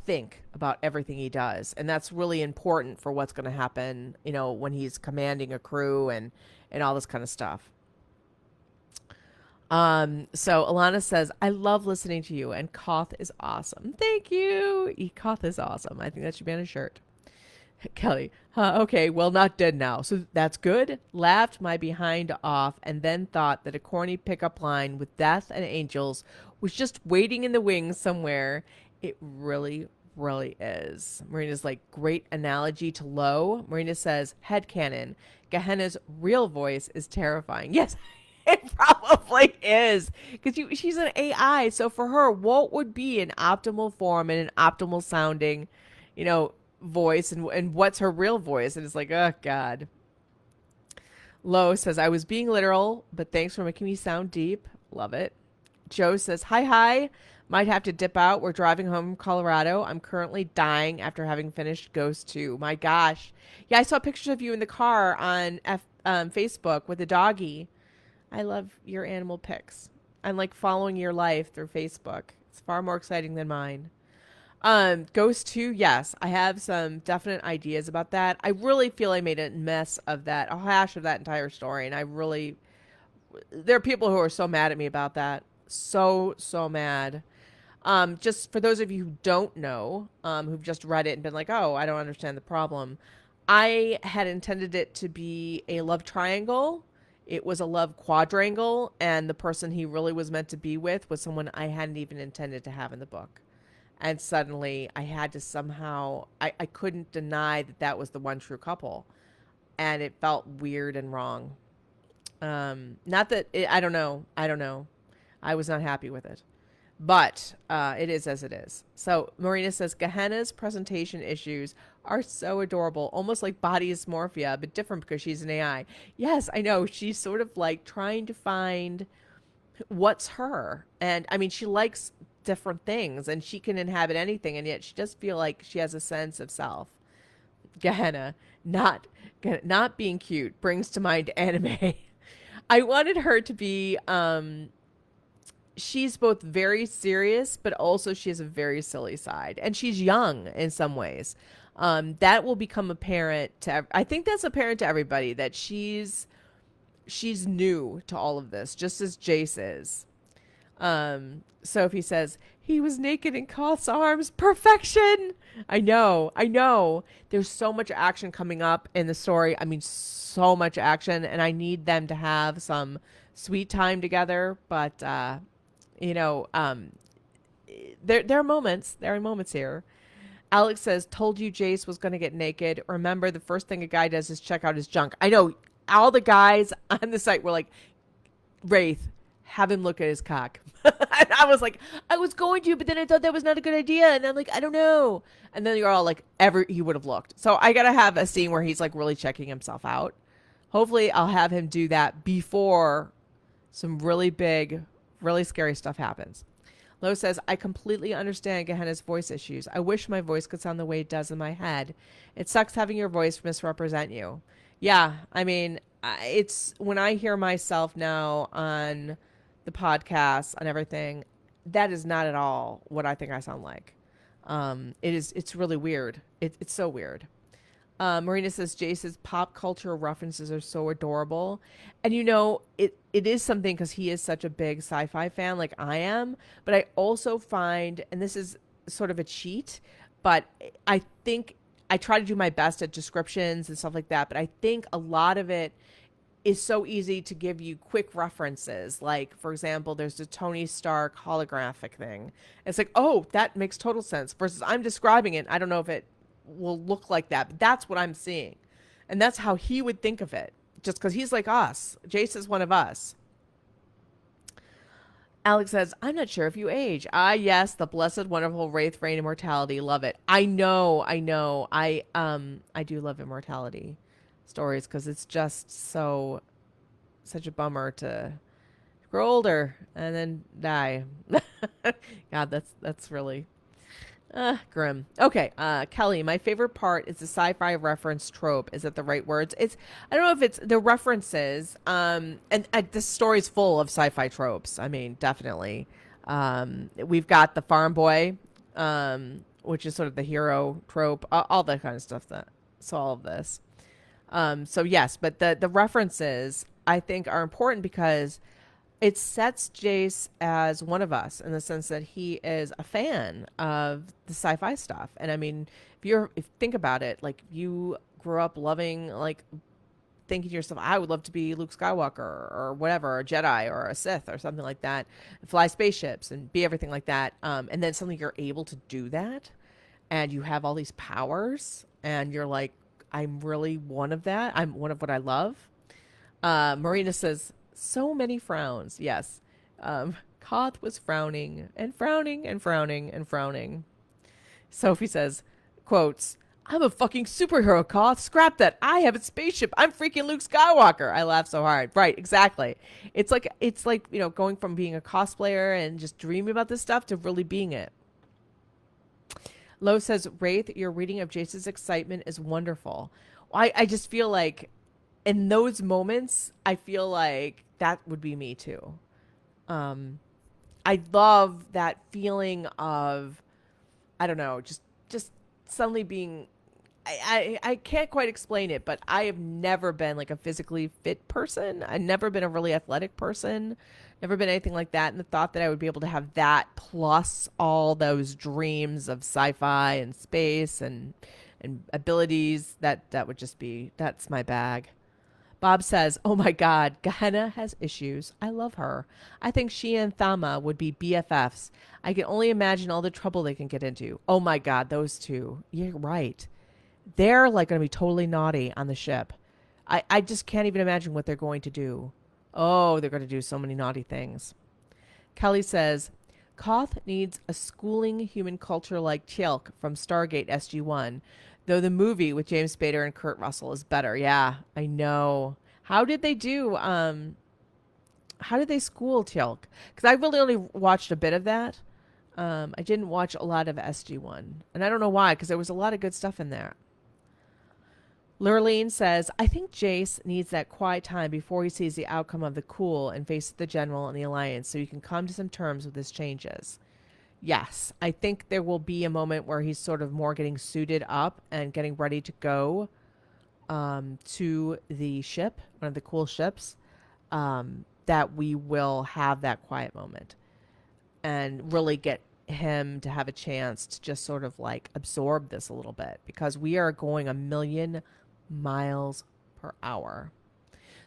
think about everything he does, and that's really important for what's going to happen, you know, when he's commanding a crew and all this kind of stuff. So Alana says, I love listening to you, and Khoth is awesome. Thank you. Khoth is awesome. I think that should be on a shirt. Kelly, okay, well, not dead now, so that's good. Laughed my behind off and then thought that a corny pickup line with death and angels was just waiting in the wings somewhere. It really, really is. Marina's like, great analogy to Low. Marina says, headcanon. Gehenna's real voice is terrifying. Yes, it probably is. Because she's an AI, so for her, what would be an optimal form and an optimal sounding, you know, voice, and what's her real voice? And it's like, oh god. Lo says, I was being literal, but thanks for making me sound deep. Love it. Joe says, hi, might have to dip out. We're driving home from Colorado. I'm currently dying after having finished Ghost 2. My gosh. Yeah, I saw pictures of you in the car on Facebook with a doggy. I love your animal pics. I'm like following your life through Facebook. It's far more exciting than mine. Ghost 2, yes, I have some definite ideas about that. I really feel I made a mess of that, a hash of that entire story, and there are people who are so mad at me about that. So mad. Just for those of you who don't know, who've just read it and been like, oh, I don't understand the problem. I had intended it to be a love triangle. It was a love quadrangle, and the person he really was meant to be with was someone I hadn't even intended to have in the book. And suddenly I had to somehow, I couldn't deny that that was the one true couple. And it felt weird and wrong. Not that, I don't know. I was not happy with it. But it is as it is. So Marina says, Gehenna's presentation issues are so adorable. Almost like body dysmorphia, but different because she's an AI. Yes, I know. She's sort of like trying to find what's her. And I mean, she likes different things and she can inhabit anything, and yet she does feel like she has a sense of self. Gehenna, not being cute brings to mind anime. I wanted her to be she's both very serious, but also she has a very silly side, and she's young in some ways. That will become apparent to I think that's apparent to everybody, that she's new to all of this, just as Jace is. Sophie says, he was naked in Khoth's arms. Perfection. I know. There's so much action coming up in the story. I mean, so much action, and I need them to have some sweet time together. But, you know, there are moments. There are moments here. Alex says, told you Jace was going to get naked. Remember, the first thing a guy does is check out his junk. I know all the guys on the site were like, Raythe, have him look at his cock. And I was like, I was going to, but then I thought that was not a good idea. And I'm like, I don't know. And then you're all like, he would have looked. So I got to have a scene where he's like really checking himself out. Hopefully I'll have him do that before some really big, really scary stuff happens. Lo says, I completely understand Gehenna's voice issues. I wish my voice could sound the way it does in my head. It sucks having your voice misrepresent you. Yeah, I mean, it's when I hear myself now on the podcast and everything, that is not at all what I think I sound like. It's really weird. It's so weird. Marina says, Jace's pop culture references are so adorable. And you know, it is something because he is such a big sci-fi fan like I am. But I also find, and this is sort of a cheat, but I think I try to do my best at descriptions and stuff like that, but I think a lot of it is so easy to give you quick references. Like, for example, there's the Tony Stark holographic thing. It's like, oh, that makes total sense. Versus I'm describing it. I don't know if it will look like that, but that's what I'm seeing. And that's how he would think of it. Just because he's like us. Jace is one of us. Alex says, I'm not sure if you age. Ah, yes, the blessed, wonderful Raythe reign immortality. Love it. I know. I do love immortality stories because it's just such a bummer to grow older and then die. God, that's really grim. Okay, Kelly, my favorite part is the sci-fi reference trope. Is that the right words? I don't know if it's the references. And this story's full of sci-fi tropes. I mean, definitely. We've got the farm boy, which is sort of the hero trope. All that kind of stuff. So all of this. So yes, but the references I think are important because it sets Jace as one of us in the sense that he is a fan of the sci-fi stuff. And I mean, if you think about it, like you grew up loving, like thinking to yourself, I would love to be Luke Skywalker or whatever, a Jedi or a Sith or something like that, and fly spaceships and be everything like that. And then suddenly you're able to do that and you have all these powers and you're like, I'm really one of that. I'm one of what I love. Marina says, so many frowns. Yes. Khoth was frowning and frowning and frowning and frowning. Sophie says, quotes, I'm a fucking superhero, Khoth. Scrap that. I have a spaceship. I'm freaking Luke Skywalker. I laugh so hard. Right, exactly. It's like, going from being a cosplayer and just dreaming about this stuff to really being it. Lo says, Raythe, your reading of Jace's excitement is wonderful. I just feel like in those moments, I feel like that would be me too. I love that feeling of, I don't know, just suddenly being, I can't quite explain it, but I have never been like a physically fit person. I've never been a really athletic person, never been anything like that. And the thought that I would be able to have that plus all those dreams of sci-fi and space and abilities, that would just be, that's my bag. Bob says, oh my God, Gehenna has issues. I love her. I think she and Thama would be BFFs. I can only imagine all the trouble they can get into. Oh my God, those two. You're right. They're like going to be totally naughty on the ship. I just can't even imagine what they're going to do. Oh, they're going to do so many naughty things. Kelly says, Khoth needs a schooling human culture like Teal'c from Stargate SG-1. Though the movie with James Spader and Kurt Russell is better. Yeah, I know. How did they do? How did they school Teal'c? Because I really only watched a bit of that. I didn't watch a lot of SG-1. And I don't know why, because there was a lot of good stuff in there. Lurleen says, I think Jace needs that quiet time before he sees the outcome of the coup and faces the General and the Alliance so he can come to some terms with his changes. Yes, I think there will be a moment where he's sort of more getting suited up and getting ready to go to the ship, one of the cool ships, that we will have that quiet moment and really get him to have a chance to just sort of like absorb this a little bit because we are going 1,000,000 miles per hour.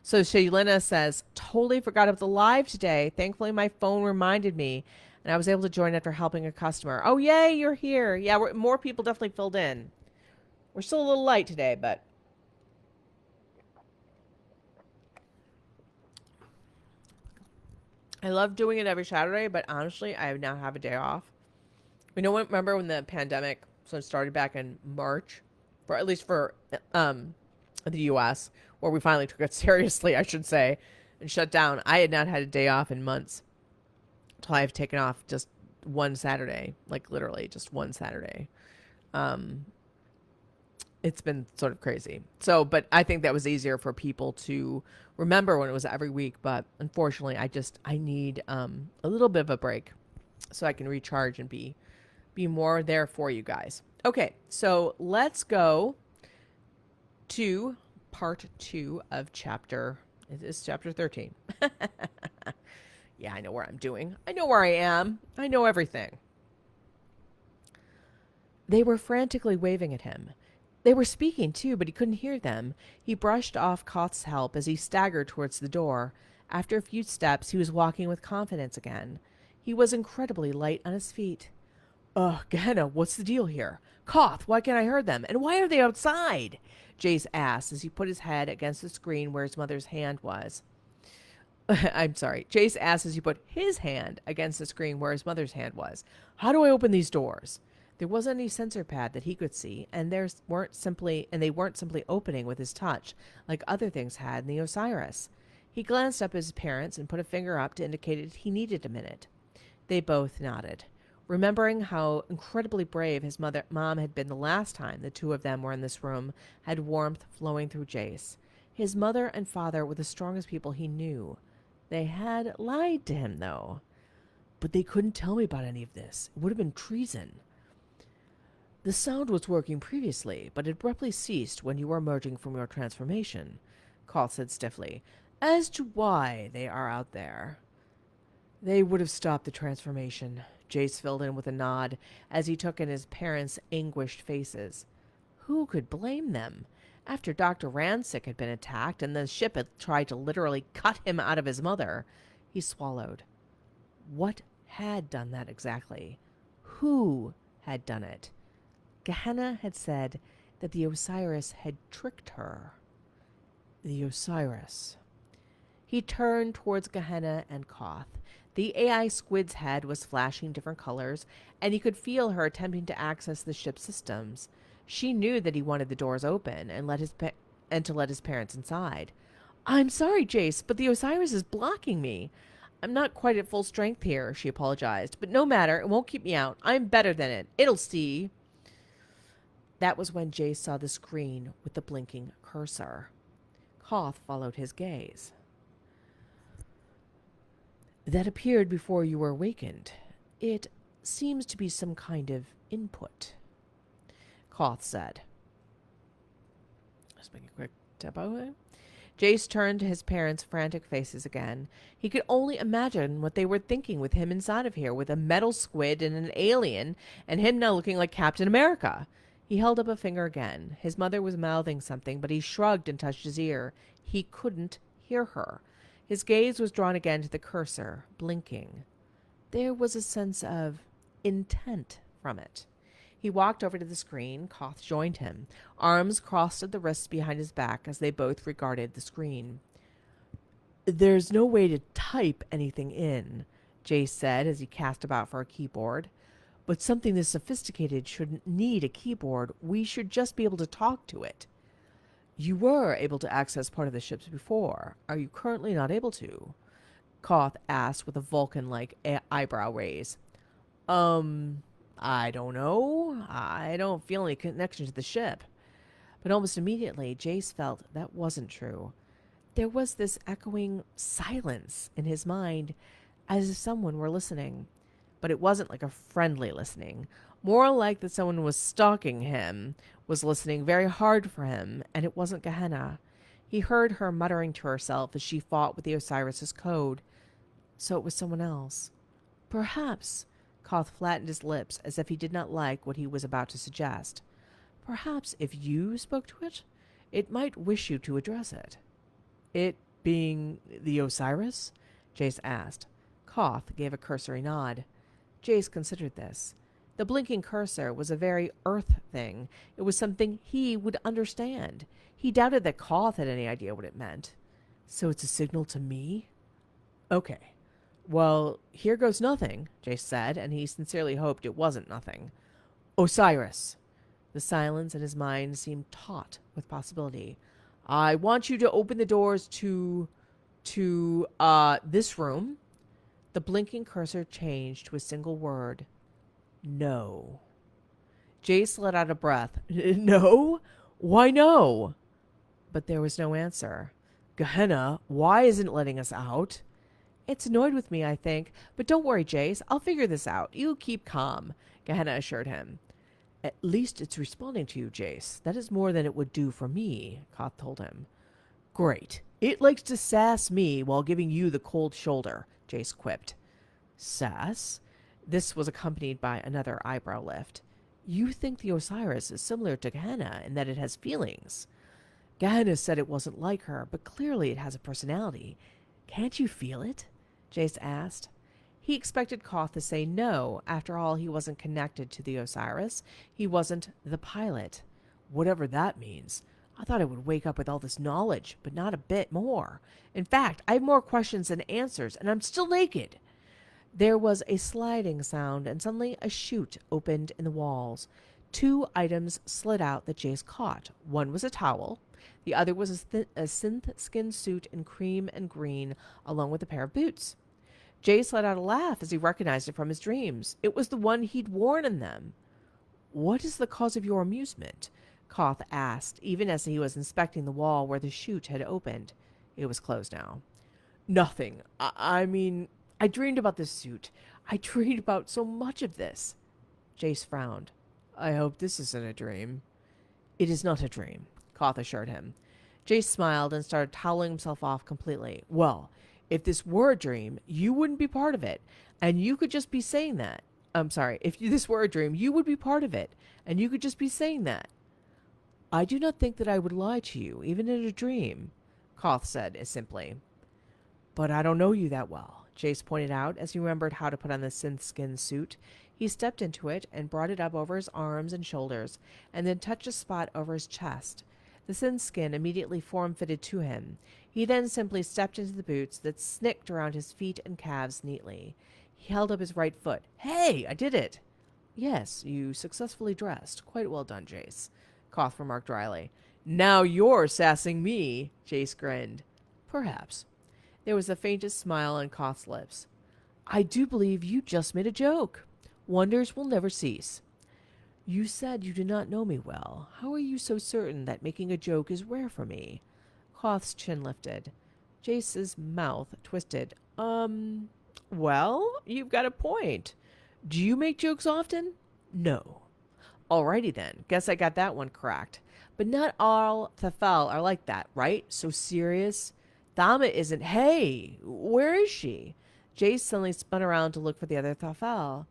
So Shaylina says, totally forgot about the live today. Thankfully, my phone reminded me. And I was able to join after helping a customer. Oh, yay, you're here. Yeah, more people definitely filled in. We're still a little light today, but... I love doing it every Saturday, but honestly, I now have a day off. Remember when the pandemic started back in March? For at least for the U.S., where we finally took it seriously, I should say, and shut down. I had not had a day off in months. I've taken off just one Saturday, like literally just one Saturday. It's been sort of crazy. So, but I think that was easier for people to remember when it was every week. But unfortunately, I need a little bit of a break so I can recharge and be more there for you guys. Okay, so let's go to part 2 of chapter. It is chapter 13. Yeah, I know where I'm doing. I know where I am. I know everything. They were frantically waving at him. They were speaking too, but he couldn't hear them. He brushed off Khoth's help as he staggered towards the door. After a few steps, he was walking with confidence again. He was incredibly light on his feet. Gehenna, what's the deal here? Khoth, why can't I hear them? And why are they outside? Jace asked as he put his head against the screen where his mother's hand was. I'm sorry. Jace asked as he put his hand against the screen where his mother's hand was. How do I open these doors? There wasn't any sensor pad that he could see, and they weren't simply opening with his touch, like other things had in the Osiris. He glanced up at his parents and put a finger up to indicate he needed a minute. They both nodded. Remembering how incredibly brave his mom had been the last time the two of them were in this room, had warmth flowing through Jace. His mother and father were the strongest people he knew. They had lied to him, though. But they couldn't tell me about any of this. It would have been treason. The sound was working previously, but abruptly ceased when you were emerging from your transformation, Khoth said stiffly. As to why they are out there. They would have stopped the transformation, Jace filled in with a nod as he took in his parents' anguished faces. Who could blame them? After Dr. Rancic had been attacked and the ship had tried to literally cut him out of his mother, he swallowed. What had done that exactly? Who had done it? Gehenna had said that the Osiris had tricked her. The Osiris. He turned towards Gehenna and Khoth. The AI squid's head was flashing different colors, and he could feel her attempting to access the ship's systems. She knew that he wanted the doors open and to let his parents inside. I'm sorry, Jace, but the Osiris is blocking me. I'm not quite at full strength here, she apologized. But no matter, it won't keep me out. I'm better than it. It'll see. That was when Jace saw the screen with the blinking cursor. Khoth followed his gaze. That appeared before you were awakened. It seems to be some kind of input, Khoth said. Let's make a quick tempo. Jace turned to his parents' frantic faces again. He could only imagine what they were thinking with him inside of here, with a metal squid and an alien, and him now looking like Captain America. He held up a finger again. His mother was mouthing something, but he shrugged and touched his ear. He couldn't hear her. His gaze was drawn again to the cursor, blinking. There was a sense of intent from it. He walked over to the screen. Khoth joined him, arms crossed at the wrists behind his back as they both regarded the screen. There's no way to type anything in, Jace said as he cast about for a keyboard. But something this sophisticated shouldn't need a keyboard. We should just be able to talk to it. You were able to access part of the ships before. Are you currently not able to? Khoth asked with a Vulcan-like eyebrow raise. I don't know. I don't feel any connection to the ship. But almost immediately, Jace felt that wasn't true. There was this echoing silence in his mind, as if someone were listening. But it wasn't like a friendly listening. More like that someone was stalking him, was listening very hard for him, and it wasn't Gehenna. He heard her muttering to herself as she fought with the Osiris's code. So it was someone else. Perhaps, Khoth flattened his lips as if he did not like what he was about to suggest. Perhaps if you spoke to it, it might wish you to address it. It being the Osiris? Jace asked. Khoth gave a cursory nod. Jace considered this. The blinking cursor was a very Earth thing. It was something he would understand. He doubted that Khoth had any idea what it meant. So it's a signal to me? Okay. Well, here goes nothing, Jace said, and he sincerely hoped it wasn't nothing. Osiris. The silence in his mind seemed taut with possibility. I want you to open the doors to this room. The blinking cursor changed to a single word. No. Jace let out a breath. No? Why no? But there was no answer. Gehenna, why isn't it letting us out? It's annoyed with me, I think. But don't worry, Jace. I'll figure this out. You keep calm, Gehenna assured him. At least it's responding to you, Jace. That is more than it would do for me, Khoth told him. Great. It likes to sass me while giving you the cold shoulder, Jace quipped. Sass? This was accompanied by another eyebrow lift. You think the Osiris is similar to Gehenna in that it has feelings. Gehenna said it wasn't like her, but clearly it has a personality. Can't you feel it? Jace asked. He expected Khoth to say no. After all, he wasn't connected to the Osiris. He wasn't the pilot. Whatever that means. I thought I would wake up with all this knowledge, but not a bit more. In fact, I have more questions than answers, and I'm still naked. There was a sliding sound, and suddenly a chute opened in the walls. Two items slid out that Jace caught. One was a towel. The other was a synth skin suit in cream and green, along with a pair of boots. Jace let out a laugh as he recognized it from his dreams. It was the one he'd worn in them. What is the cause of your amusement? Khoth asked, even as he was inspecting the wall where the chute had opened. It was closed now. Nothing. I mean, I dreamed about this suit. I dreamed about so much of this. Jace frowned. I hope this isn't a dream. It is not a dream, Khoth assured him. Jace smiled and started toweling himself off completely. Well, if this were a dream, you wouldn't be part of it, and you could just be saying that. I'm sorry, if this were a dream, you would be part of it, and you could just be saying that. I do not think that I would lie to you, even in a dream, Khoth said as simply. But I don't know you that well, Jace pointed out as he remembered how to put on the synth skin suit. He stepped into it and brought it up over his arms and shoulders, and then touched a spot over his chest. The synth skin immediately form-fitted to him. He then simply stepped into the boots that snicked around his feet and calves neatly. He held up his right foot. Hey, I did it! Yes, you successfully dressed. Quite well done, Jace, Khoth remarked dryly. Now you're sassing me, Jace grinned. Perhaps. There was the faintest smile on Khoth's lips. I do believe you just made a joke. Wonders will never cease. You said you do not know me well. How are you so certain that making a joke is rare for me? Khoth's chin lifted. Jace's mouth twisted. Well, you've got a point. Do you make jokes often? No. Alrighty then. Guess I got that one correct. But not all Thafel are like that, right? So serious? Thama isn't. Hey, where is she? Jace suddenly spun around to look for the other Thafel.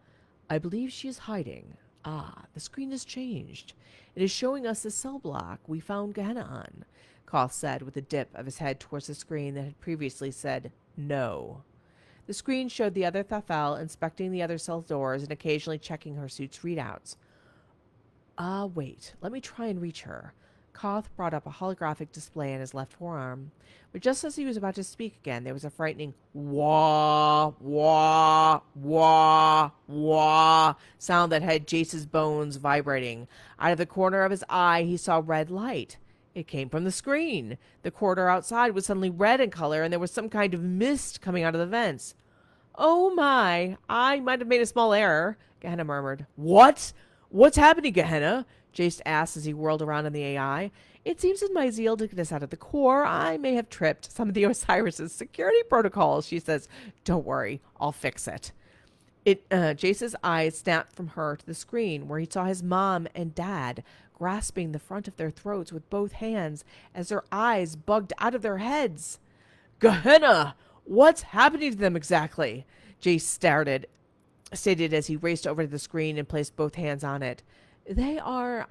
I believe she is hiding. Ah, the screen has changed. It is showing us the cell block we found Gehenna on, Khoth said with a dip of his head towards the screen that had previously said no. The screen showed the other Thafel inspecting the other cell doors and occasionally checking her suit's readouts. Wait, let me try and reach her. Khoth brought up a holographic display on his left forearm. But just as he was about to speak again, there was a frightening wah, wah, wah, wah sound that had Jace's bones vibrating. Out of the corner of his eye, he saw red light. It came from the screen. The corridor outside was suddenly red in color, and there was some kind of mist coming out of the vents. Oh my, I might have made a small error, Gehenna murmured. What? What's happening, Gehenna? Jace asked as he whirled around on the AI. It seems in my zeal to get us out of the core, I may have tripped some of the Osiris's security protocols, she says. Don't worry, I'll fix it. Jace's eyes snapped from her to the screen, where he saw his mom and dad grasping the front of their throats with both hands as their eyes bugged out of their heads. Gehenna! What's happening to them exactly? Jace stated as he raced over to the screen and placed both hands on it. They are,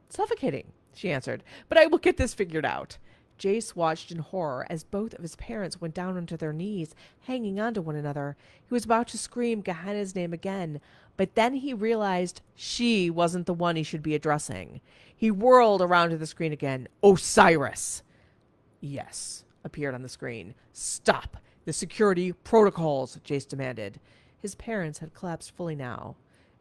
suffocating, she answered, but I will get this figured out. Jace watched in horror as both of his parents went down onto their knees, hanging onto one another. He was about to scream Gehenna's name again, but then he realized she wasn't the one he should be addressing. He whirled around to the screen again. Osiris! Yes, appeared on the screen. Stop the security protocols, Jace demanded. His parents had collapsed fully now.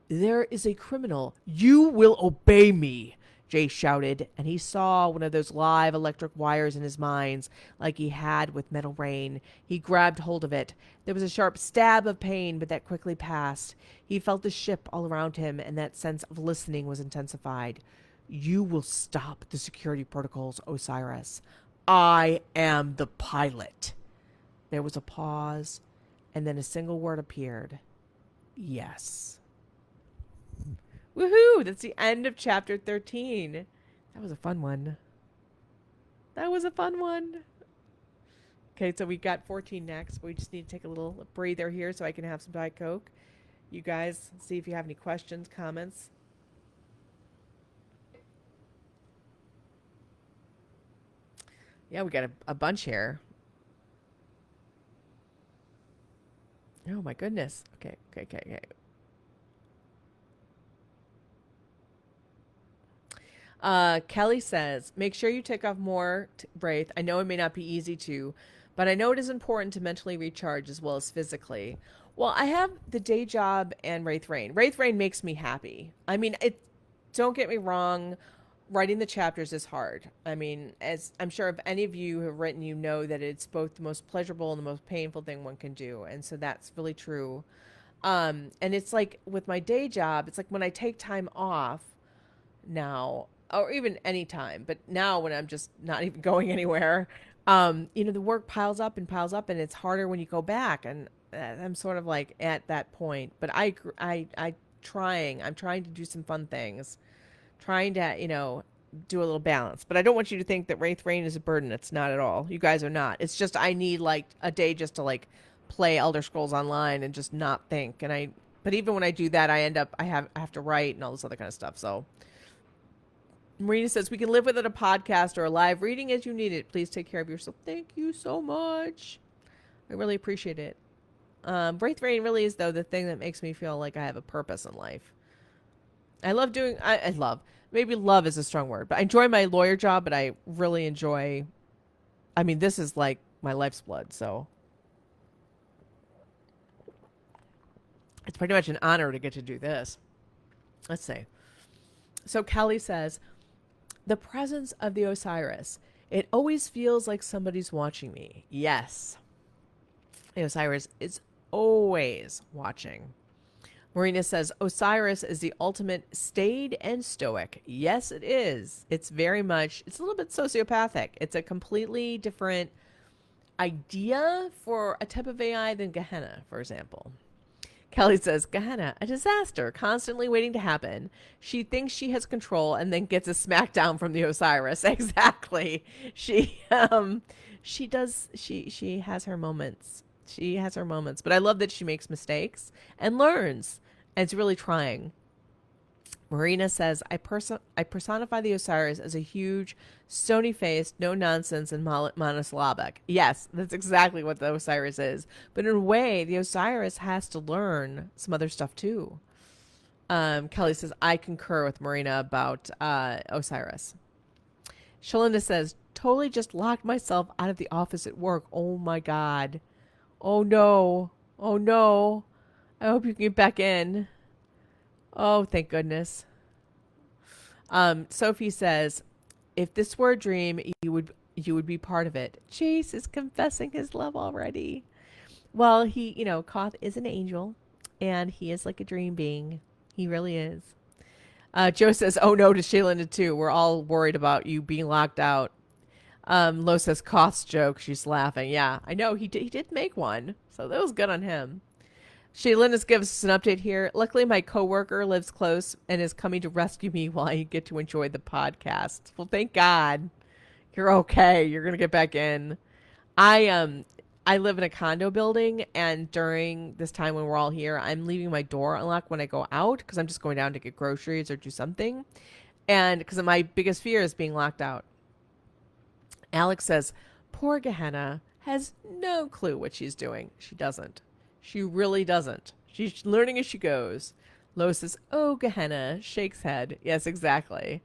There is a criminal. You will obey me, Jace shouted, and he saw one of those live electric wires in his mind, like he had with Metal Rain. He grabbed hold of it. There was a sharp stab of pain, but that quickly passed. He felt the ship all around him, and that sense of listening was intensified. You will stop the security protocols, Osiris. I am the pilot. There was a pause, and then a single word appeared. Yes. Woohoo! That's the end of chapter 13. That was a fun one. Okay, so we got 14 next. We just need to take a little breather here so I can have some Diet Coke. You guys, see if you have any questions, comments. Yeah, we got a bunch here. Oh my goodness. Okay, okay, okay, okay. Kelly says, make sure you take off more, Wraith. I know it may not be easy to, but I know it is important to mentally recharge as well as physically. Well, I have the day job and Wraith Rain. Wraith Rain makes me happy. I mean, it. Don't get me wrong, writing the chapters is hard. I mean, as I'm sure if any of you have written, you know that it's both the most pleasurable and the most painful thing one can do, and so that's really true. And it's like with my day job, it's like when I take time off now, or even any time, but now when I'm just not even going anywhere, the work piles up, and it's harder when you go back. And I'm sort of like at that point. But I'm trying to do some fun things, trying to, do a little balance. But I don't want you to think that Wraith Rain is a burden. It's not at all. You guys are not. It's just I need like a day just to like play Elder Scrolls Online and just not think. But even when I do that, I have to write and all this other kind of stuff. So Marina says, we can live without a podcast or a live reading as you need it. Please take care of yourself. Thank you so much. I really appreciate it. Wraith Rain really is, though, the thing that makes me feel like I have a purpose in life. I love doing, I love, maybe love is a strong word, but I enjoy my lawyer job, but I really enjoy, I mean, this is like my life's blood. So it's pretty much an honor to get to do this. Let's see. So Kelly says, the presence of the Osiris. It always feels like somebody's watching me. Yes. The Osiris is always watching. Marina says, Osiris is the ultimate staid and stoic. Yes, it is. It's very much, it's a little bit sociopathic. It's a completely different idea for a type of AI than Gehenna, for example. Kelly says, Gehenna, a disaster, constantly waiting to happen. She thinks she has control and then gets a smackdown from the Osiris. Exactly. She does, she has her moments. She has her moments. But I love that she makes mistakes and learns and is really trying. Marina says, I personify the Osiris as a huge, stony-faced, no-nonsense, and monosyllabic. Yes, that's exactly what the Osiris is. But in a way, the Osiris has to learn some other stuff, too. Kelly says, I concur with Marina about Osiris. Shalinda says, totally just locked myself out of the office at work. Oh, my God. Oh, no. Oh, no. I hope you can get back in. Oh, thank goodness. Sophie says, if this were a dream, you would be part of it. Jace is confessing his love already. Well, Khoth is an angel, and he is like a dream being. He really is. Joe says, oh no to Shaylin too. We're all worried about you being locked out. Lo says, Khoth's joke. She's laughing. Yeah, I know. He did make one, so that was good on him. Shaylin gives us an update here. Luckily, my coworker lives close and is coming to rescue me while I get to enjoy the podcast. Well, thank God. You're okay. You're gonna get back in. I live in a condo building, and during this time when we're all here, I'm leaving my door unlocked when I go out because I'm just going down to get groceries or do something. And because my biggest fear is being locked out. Alex says, poor Gehenna has no clue what she's doing. She doesn't. She really doesn't. She's learning as she goes. Lois says, oh, Gehenna, shakes head. Yes, exactly.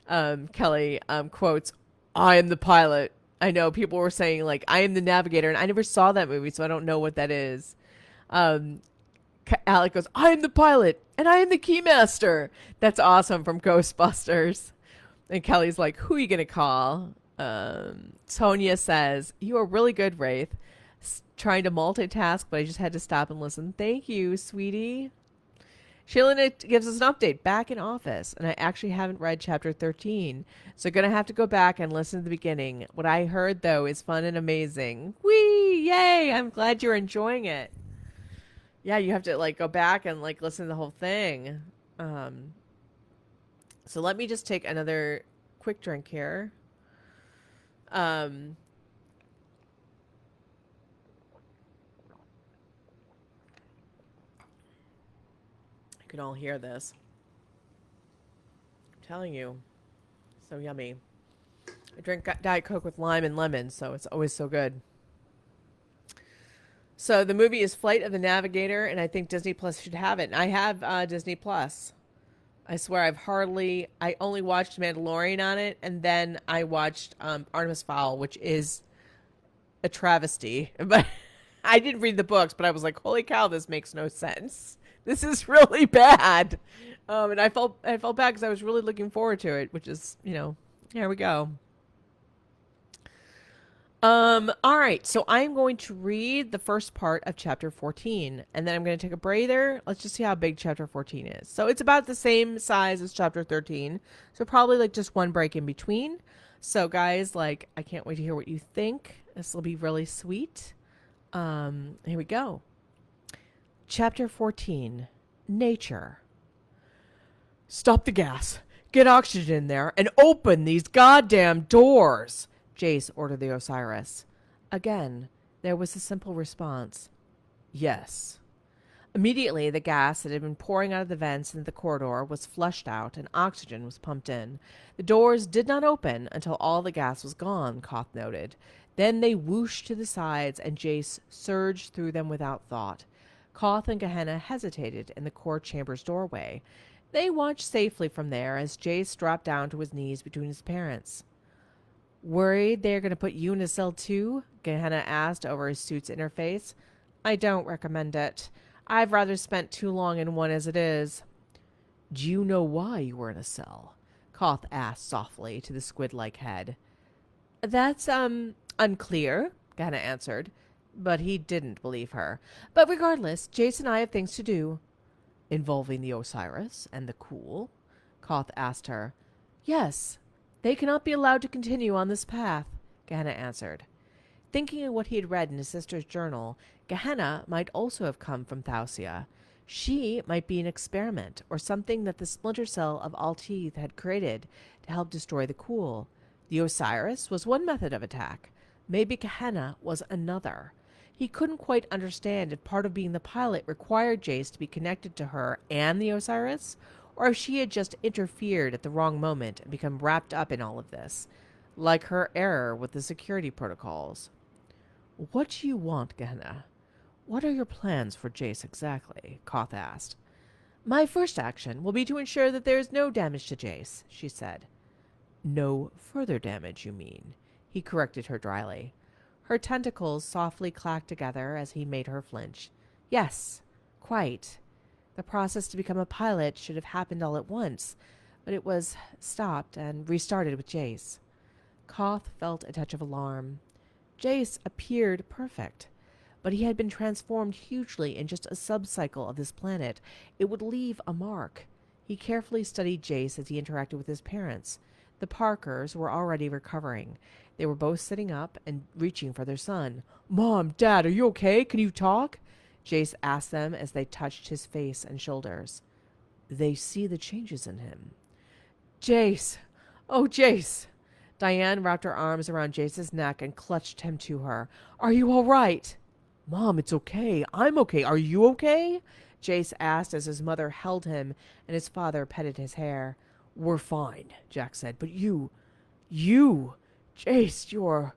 Kelly quotes, I am the pilot. I know people were saying, like, I am the navigator, and I never saw that movie, so I don't know what that is. Alec goes, I am the pilot, and I am the keymaster. That's awesome from Ghostbusters. And Kelly's like, who are you going to call? Tonya says, you are really good, Wraith. Trying to multitask, but I just had to stop and listen. Thank you, sweetie. Shaylin gives us an update back in office, and I actually haven't read chapter 13, so gonna have to go back and listen to the beginning. What I heard though is fun and amazing. Whee! Yay! I'm glad you're enjoying it. Yeah, you have to like go back and like listen to the whole thing. Um, so let me just take another quick drink here. Um, you can all hear this. I'm telling you, so yummy. I drink Diet Coke with lime and lemon, so it's always so good. So the movie is Flight of the Navigator, and I think Disney Plus should have it. And I have Disney Plus. I swear I only watched Mandalorian on it, and then I watched Artemis Fowl, which is a travesty. But I didn't read the books, but I was like, holy cow, this makes no sense. This is really bad. And I felt bad because I was really looking forward to it, which is, here we go. All right, so I'm going to read the first part of chapter 14, and then I'm going to take a breather. Let's just see how big chapter 14 is. So it's about the same size as chapter 13, so probably like just one break in between. So guys, like, I can't wait to hear what you think. This will be really sweet. Here we go. Chapter 14, Nature. Stop the gas, get oxygen in there, and open these goddamn doors, Jace ordered the Osiris. Again, there was a simple response. Yes. Immediately, the gas that had been pouring out of the vents into the corridor was flushed out and oxygen was pumped in. The doors did not open until all the gas was gone, Khoth noted. Then they whooshed to the sides and Jace surged through them without thought. Khoth and Gehenna hesitated in the core chamber's doorway. They watched safely from there as Jace dropped down to his knees between his parents. Worried they're going to put you in a cell too? Gehenna asked over his suit's interface. I don't recommend it. I've rather spent too long in one as it is. Do you know why you were in a cell? Khoth asked softly to the squid-like head. That's, unclear, Gehenna answered, but he didn't believe her. But regardless, Jace and I have things to do. Involving the Osiris and the Cool? Khoth asked her. Yes. They cannot be allowed to continue on this path, Gehenna answered. Thinking of what he had read in his sister's journal, Gehenna might also have come from Thausia. She might be an experiment, or something that the splinter cell of Alteeth had created to help destroy the Cool. The Osiris was one method of attack. Maybe Gehenna was another. He couldn't quite understand if part of being the pilot required Jace to be connected to her and the Osiris, or if she had just interfered at the wrong moment and become wrapped up in all of this, like her error with the security protocols. What do you want, Gehenna? What are your plans for Jace exactly? Khoth asked. My first action will be to ensure that there is no damage to Jace, she said. No further damage, you mean? He corrected her dryly. Her tentacles softly clacked together as he made her flinch. Yes, quite. The process to become a pilot should have happened all at once, but it was stopped and restarted with Jace. Khoth felt a touch of alarm. Jace appeared perfect, but he had been transformed hugely in just a sub-cycle of this planet. It would leave a mark. He carefully studied Jace as he interacted with his parents. The Parkers were already recovering. They were both sitting up and reaching for their son. Mom, Dad, are you okay? Can you talk? Jace asked them as they touched his face and shoulders. They see the changes in him. Jace! Oh, Jace! Diane wrapped her arms around Jace's neck and clutched him to her. Are you all right? Mom, it's okay. I'm okay. Are you okay? Jace asked as his mother held him and his father petted his hair. We're fine, Jack said, but you, Jace, you're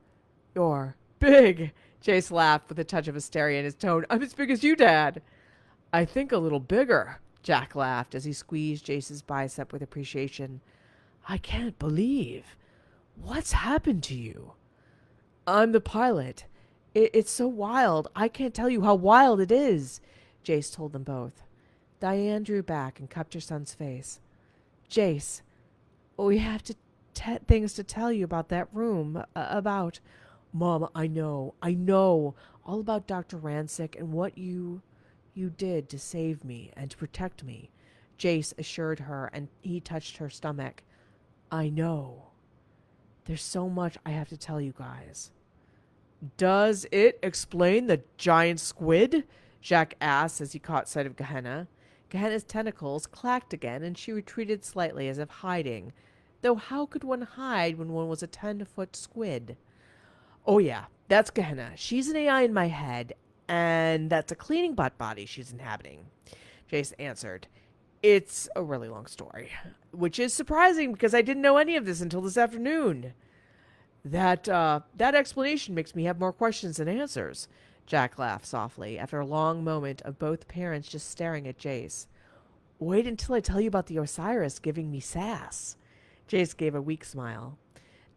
big. Jace laughed with a touch of hysteria in his tone. I'm as big as you, Dad. I think a little bigger, Jack laughed as he squeezed Jace's bicep with appreciation. I can't believe. What's happened to you? I'm the pilot. It's so wild. I can't tell you how wild it is, Jace told them both. Diane drew back and cupped her son's face. Jace, we have things to tell you about that room, about... Mom, I know, all about Dr. Rancic and what you did to save me and to protect me, Jace assured her, and he touched her stomach. I know. There's so much I have to tell you guys. Does it explain the giant squid? Jack asked as he caught sight of Gehenna. Gehenna's tentacles clacked again, and she retreated slightly as if hiding. Though how could one hide when one was a 10-foot squid? Oh yeah, that's Gehenna. She's an AI in my head, and that's a cleaning butt body she's inhabiting, Jace answered. It's a really long story, which is surprising because I didn't know any of this until this afternoon. That explanation makes me have more questions than answers. Jack laughed softly after a long moment of both parents just staring at Jace. Wait until I tell you about the Osiris giving me sass. Jace gave a weak smile.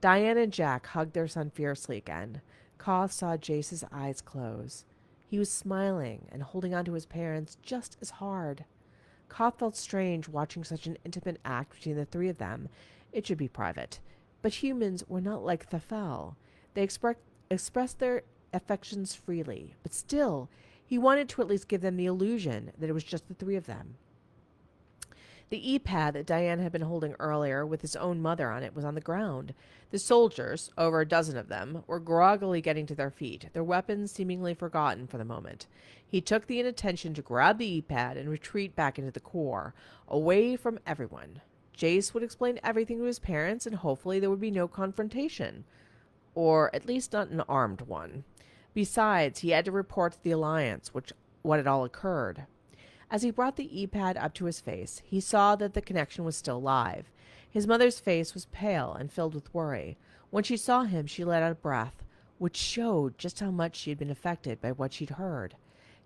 Diane and Jack hugged their son fiercely again. Khoth saw Jace's eyes close. He was smiling and holding on to his parents just as hard. Khoth felt strange watching such an intimate act between the three of them. It should be private. But humans were not like the Fel. They expressed their affections freely, but still, he wanted to at least give them the illusion that it was just the three of them. The e-pad that Diane had been holding earlier with his own mother on it was on the ground. The soldiers, over a dozen of them, were groggily getting to their feet, their weapons seemingly forgotten for the moment. He took the inattention to grab the e-pad and retreat back into the core, away from everyone. Jace would explain everything to his parents, and hopefully there would be no confrontation. Or at least not an armed one. Besides, he had to report to the Alliance what had all occurred. As he brought the e-pad up to his face, he saw that the connection was still live. His mother's face was pale and filled with worry. When she saw him, she let out a breath, which showed just how much she had been affected by what she'd heard.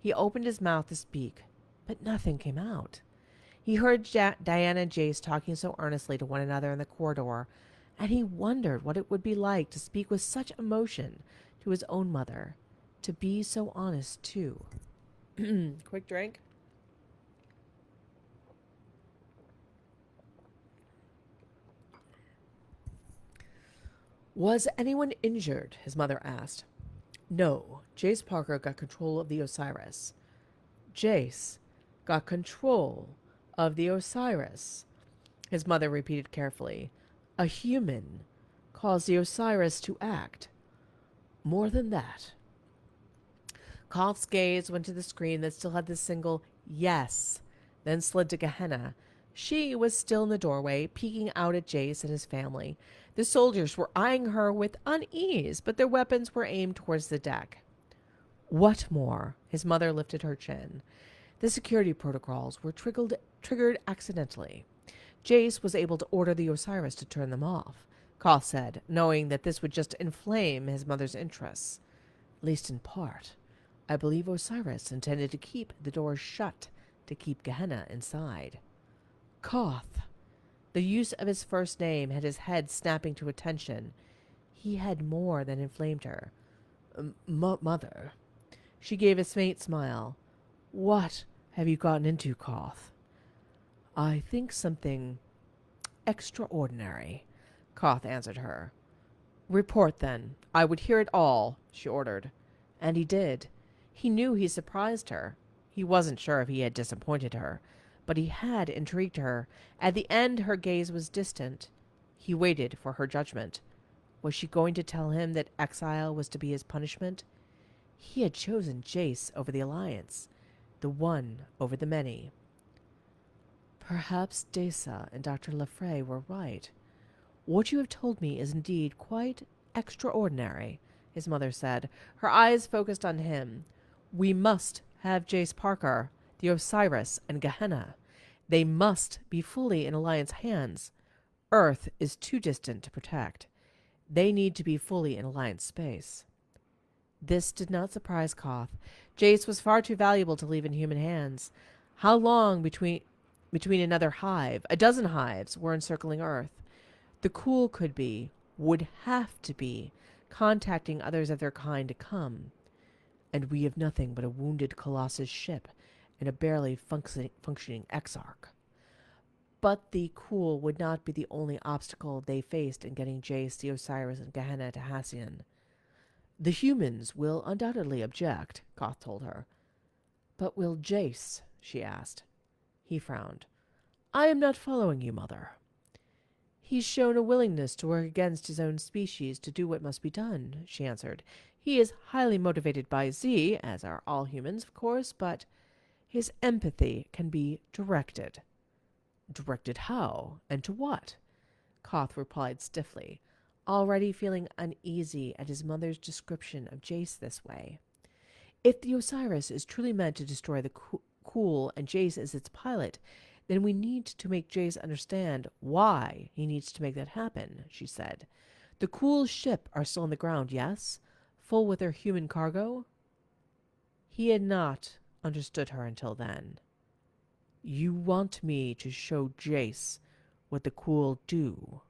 He opened his mouth to speak, but nothing came out. He heard Diana and Jace talking so earnestly to one another in the corridor, and he wondered what it would be like to speak with such emotion to his own mother, to be so honest, too. Quick drink. Was anyone injured? His mother asked. No, Jace Parker got control of the Osiris. Jace got control of the Osiris, his mother repeated carefully. A human caused the Osiris to act. More than that. Khoth's gaze went to the screen that still had the single yes, then slid to Gehenna. She was still in the doorway, peeking out at Jace and his family. The soldiers were eyeing her with unease, but their weapons were aimed towards the deck. What more? His mother lifted her chin. The security protocols were triggered accidentally. Jace was able to order the Osiris to turn them off, Khoth said, knowing that this would just inflame his mother's interests. At least in part. I believe Osiris intended to keep the doors shut, to keep Gehenna inside. Khoth. The use of his first name had his head snapping to attention. He had more than inflamed her. Mother. She gave a faint smile. What have you gotten into, Khoth? I think something extraordinary, Khoth answered her. Report, then. I would hear it all, she ordered. And he did. He knew he surprised her. He wasn't sure if he had disappointed her, but he had intrigued her. At the end, her gaze was distant. He waited for her judgment. Was she going to tell him that exile was to be his punishment? He had chosen Jace over the Alliance, the one over the many. Perhaps Desa and Dr. Lefray were right. What you have told me is indeed quite extraordinary, his mother said, her eyes focused on him. We must have Jace Parker, the Osiris, and Gehenna. They must be fully in Alliance hands. Earth is too distant to protect. They need to be fully in Alliance space. This did not surprise Khoth. Jace was far too valuable to leave in human hands. How long between another hive, a dozen hives, were encircling Earth? The Cool would have to be, contacting others of their kind to come. And we have nothing but a wounded Colossus ship and a barely functioning Exarch. But the Cool would not be the only obstacle they faced in getting Jace, the Osiris, and Gehenna to Hassian. The humans will undoubtedly object, Khoth told her. But will Jace? She asked. He frowned. I am not following you, Mother. He's shown a willingness to work against his own species to do what must be done, she answered. He is highly motivated by Z, as are all humans, of course, but his empathy can be directed. Directed how? And to what? Khoth replied stiffly, already feeling uneasy at his mother's description of Jace this way. If the Osiris is truly meant to destroy the Cool and Jace is its pilot, then we need to make Jace understand why he needs to make that happen, she said. The cool ship are still on the ground, yes? Full with their human cargo? He had not understood her until then. You want me to show Jace what the cool do?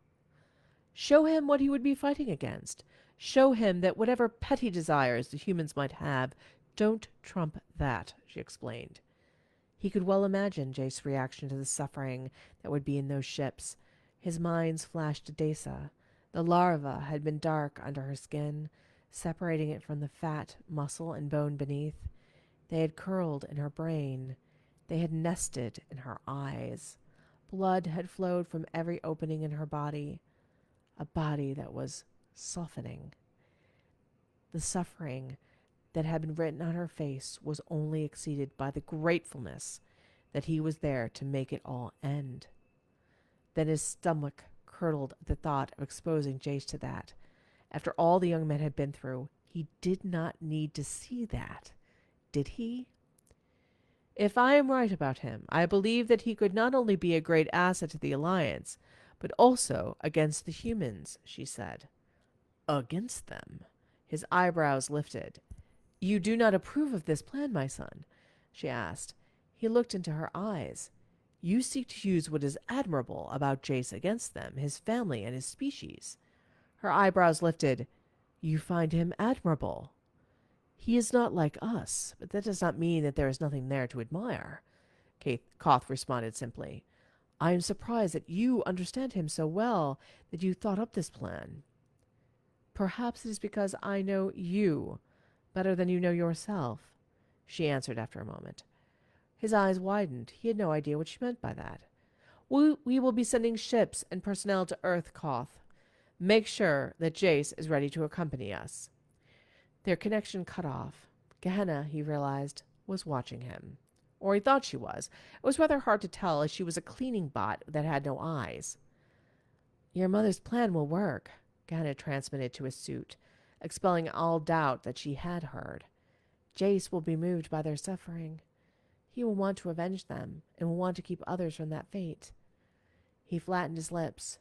Show him what he would be fighting against. Show him that whatever petty desires the humans might have don't trump that, she explained. He could well imagine Jace's reaction to the suffering that would be in those ships. His mind flashed to Desa. The larva had been dark under her skin, separating it from the fat, muscle, and bone beneath. They had curled in her brain. They had nested in her eyes. Blood had flowed from every opening in her body, a body that was softening. The suffering that had been written on her face was only exceeded by the gratefulness that he was there to make it all end. Then his stomach curdled at the thought of exposing Jace to that. After all the young men had been through, he did not need to see that, did he? If I am right about him, I believe that he could not only be a great asset to the Alliance, but also against the humans, she said. Against them? His eyebrows lifted. You do not approve of this plan, my son? She asked. He looked into her eyes. You seek to use what is admirable about Jace against them, his family, and his species. Her eyebrows lifted. You find him admirable. He is not like us, but that does not mean that there is nothing there to admire. Khoth responded simply. I am surprised that you understand him so well that you thought up this plan. Perhaps it is because I know you better than you know yourself, she answered after a moment. His eyes widened. He had no idea what she meant by that. We will be sending ships and personnel to Earth, Khoth. Make sure that Jace is ready to accompany us. Their connection cut off. Gehenna, he realized, was watching him. Or he thought she was. It was rather hard to tell, as she was a cleaning bot that had no eyes. Your mother's plan will work, Gehenna transmitted to his suit, expelling all doubt that she had heard. Jace will be moved by their suffering. He will want to avenge them, and will want to keep others from that fate. He flattened his lips.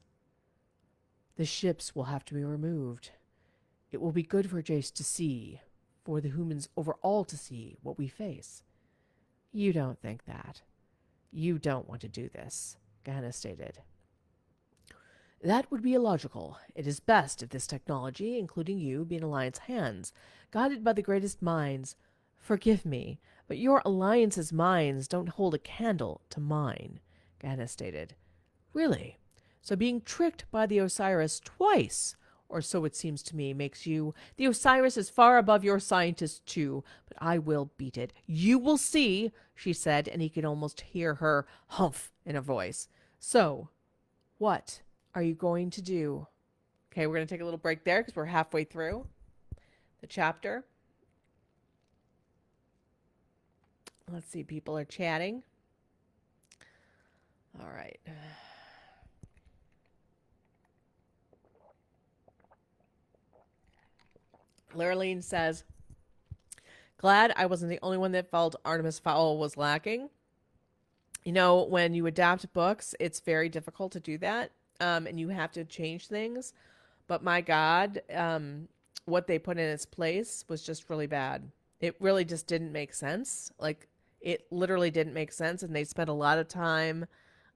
The ships will have to be removed. It will be good for Jace to see, for the humans overall to see, what we face. You don't think that. You don't want to do this, Gehenna stated. That would be illogical. It is best if this technology, including you, be in Alliance hands, guided by the greatest minds. Forgive me, but your Alliance's minds don't hold a candle to mine, Gehenna stated. Really? So being tricked by the Osiris twice, or so it seems to me, makes you... The Osiris is far above your scientists, too, but I will beat it. You will see, she said, and he could almost hear her humph in her voice. So, what are you going to do? Okay, we're going to take a little break there because we're halfway through the chapter. Let's see, people are chatting. All right. Lurleen says, glad I wasn't the only one that felt Artemis Fowl was lacking. You know, when you adapt books, it's very difficult to do that, and you have to change things. But my God, what they put in its place was just really bad. It really just didn't make sense. Like, it literally didn't make sense, and they spent a lot of time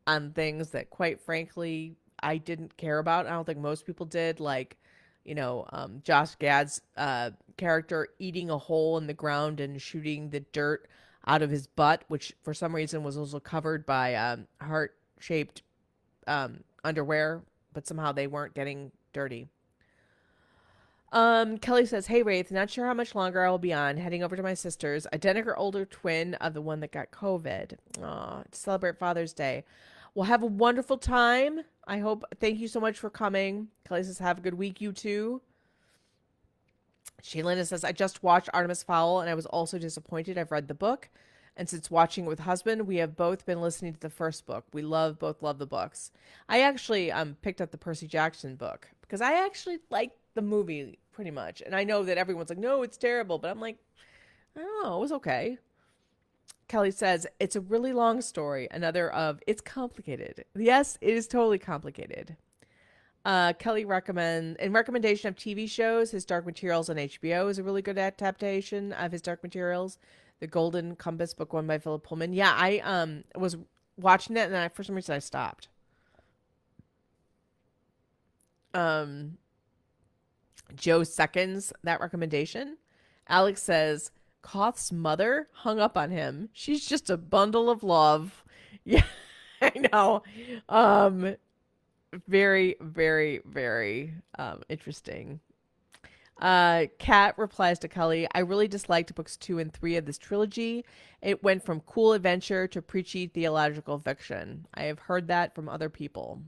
on things that, quite frankly, I didn't care about. I don't think most people did. Like, you know, Josh Gad's character eating a hole in the ground and shooting the dirt out of his butt, which for some reason was also covered by heart-shaped underwear, but somehow they weren't getting dirty. Kelly says, hey, Raythe, not sure how much longer I will be on. Heading over to my sister's, identical older twin of the one that got COVID. Aw, to celebrate Father's Day. Well, have a wonderful time. I hope. Thank you so much for coming. Kelly says, have a good week, you too. Shaylina says, I just watched Artemis Fowl, and I was also disappointed. I've read the book, and since watching it with husband, we have both been listening to the first book. We both love the books. I actually picked up the Percy Jackson book because I actually like the movie pretty much. And I know that everyone's like, no, it's terrible. But I'm like, I don't know, it was okay. Kelly says, it's a really long story. Another of, it's complicated. Yes, it is totally complicated. Kelly recommendation of TV shows. His Dark Materials on HBO is a really good adaptation of his Dark Materials. The Golden Compass, book one by Philip Pullman. Yeah, I was watching it and for some reason I stopped. Joe seconds that recommendation. Alex says Koth's mother hung up on him. She's just a bundle of love. Yeah, I know. Very, very, very interesting. Kat replies to Kelly, I really disliked books 2 and 3 of this trilogy. It went from cool adventure to preachy theological fiction. I have heard that from other people.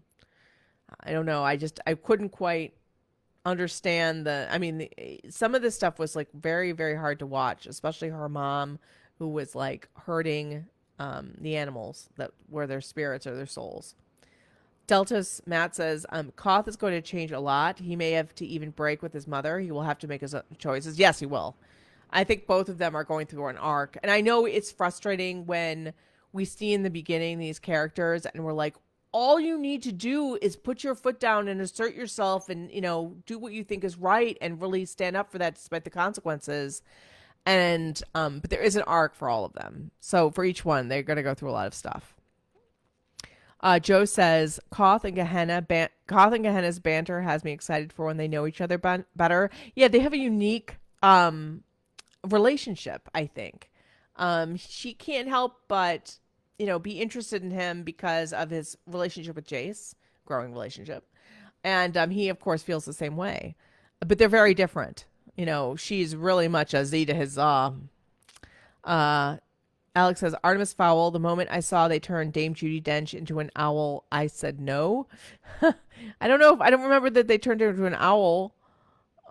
I don't know. I couldn't quite understand some of this stuff was like very, very hard to watch, especially her mom, who was like hurting the animals that were their spirits or their souls. Delta's Matt says, Koth is going to change a lot. He may have to even break with his mother. He will have to make his choices. Yes, he will. I think both of them are going through an arc. And I know it's frustrating when we see in the beginning these characters and we're like, all you need to do is put your foot down and assert yourself and, do what you think is right and really stand up for that despite the consequences. And, but there is an arc for all of them. So for each one, they're going to go through a lot of stuff. Joe says, Koth and Gehenna's banter has me excited for when they know each other better. Yeah, they have a unique relationship, I think. She can't help but, be interested in him because of his relationship with Jace, growing relationship. And he, of course, feels the same way. But they're very different. She's really much a Z to his Alex says, Artemis Fowl, the moment I saw they turned Dame Judi Dench into an owl, I said no. I don't remember that they turned her into an owl.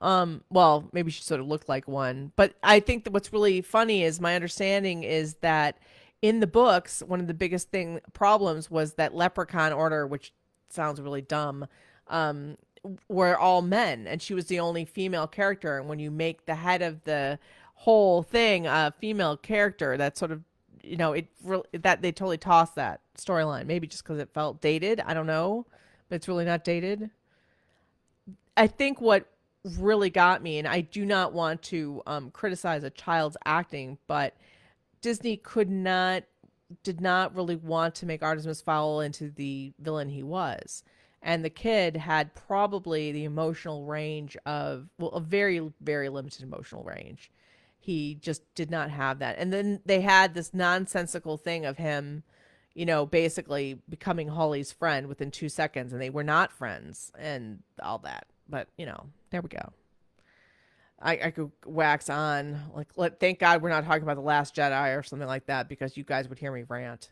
Well, maybe she sort of looked like one. But I think that what's really funny is my understanding is that in the books, one of the biggest problems was that Leprechaun Order, which sounds really dumb, were all men. And she was the only female character. And when you make the head of the whole thing a female character, that sort of that they totally tossed that storyline, maybe just because it felt dated. I don't know, but it's really not dated. I think what really got me, and I do not want to criticize a child's acting, but Disney did not really want to make Artemis Fowl into the villain he was. And the kid had probably the emotional range of, well, a very, very limited emotional range. He just did not have that. And then they had this nonsensical thing of him, basically becoming Holly's friend within 2 seconds, and they were not friends and all that. But, there we go. I could wax on. Thank God we're not talking about The Last Jedi or something like that, because you guys would hear me rant.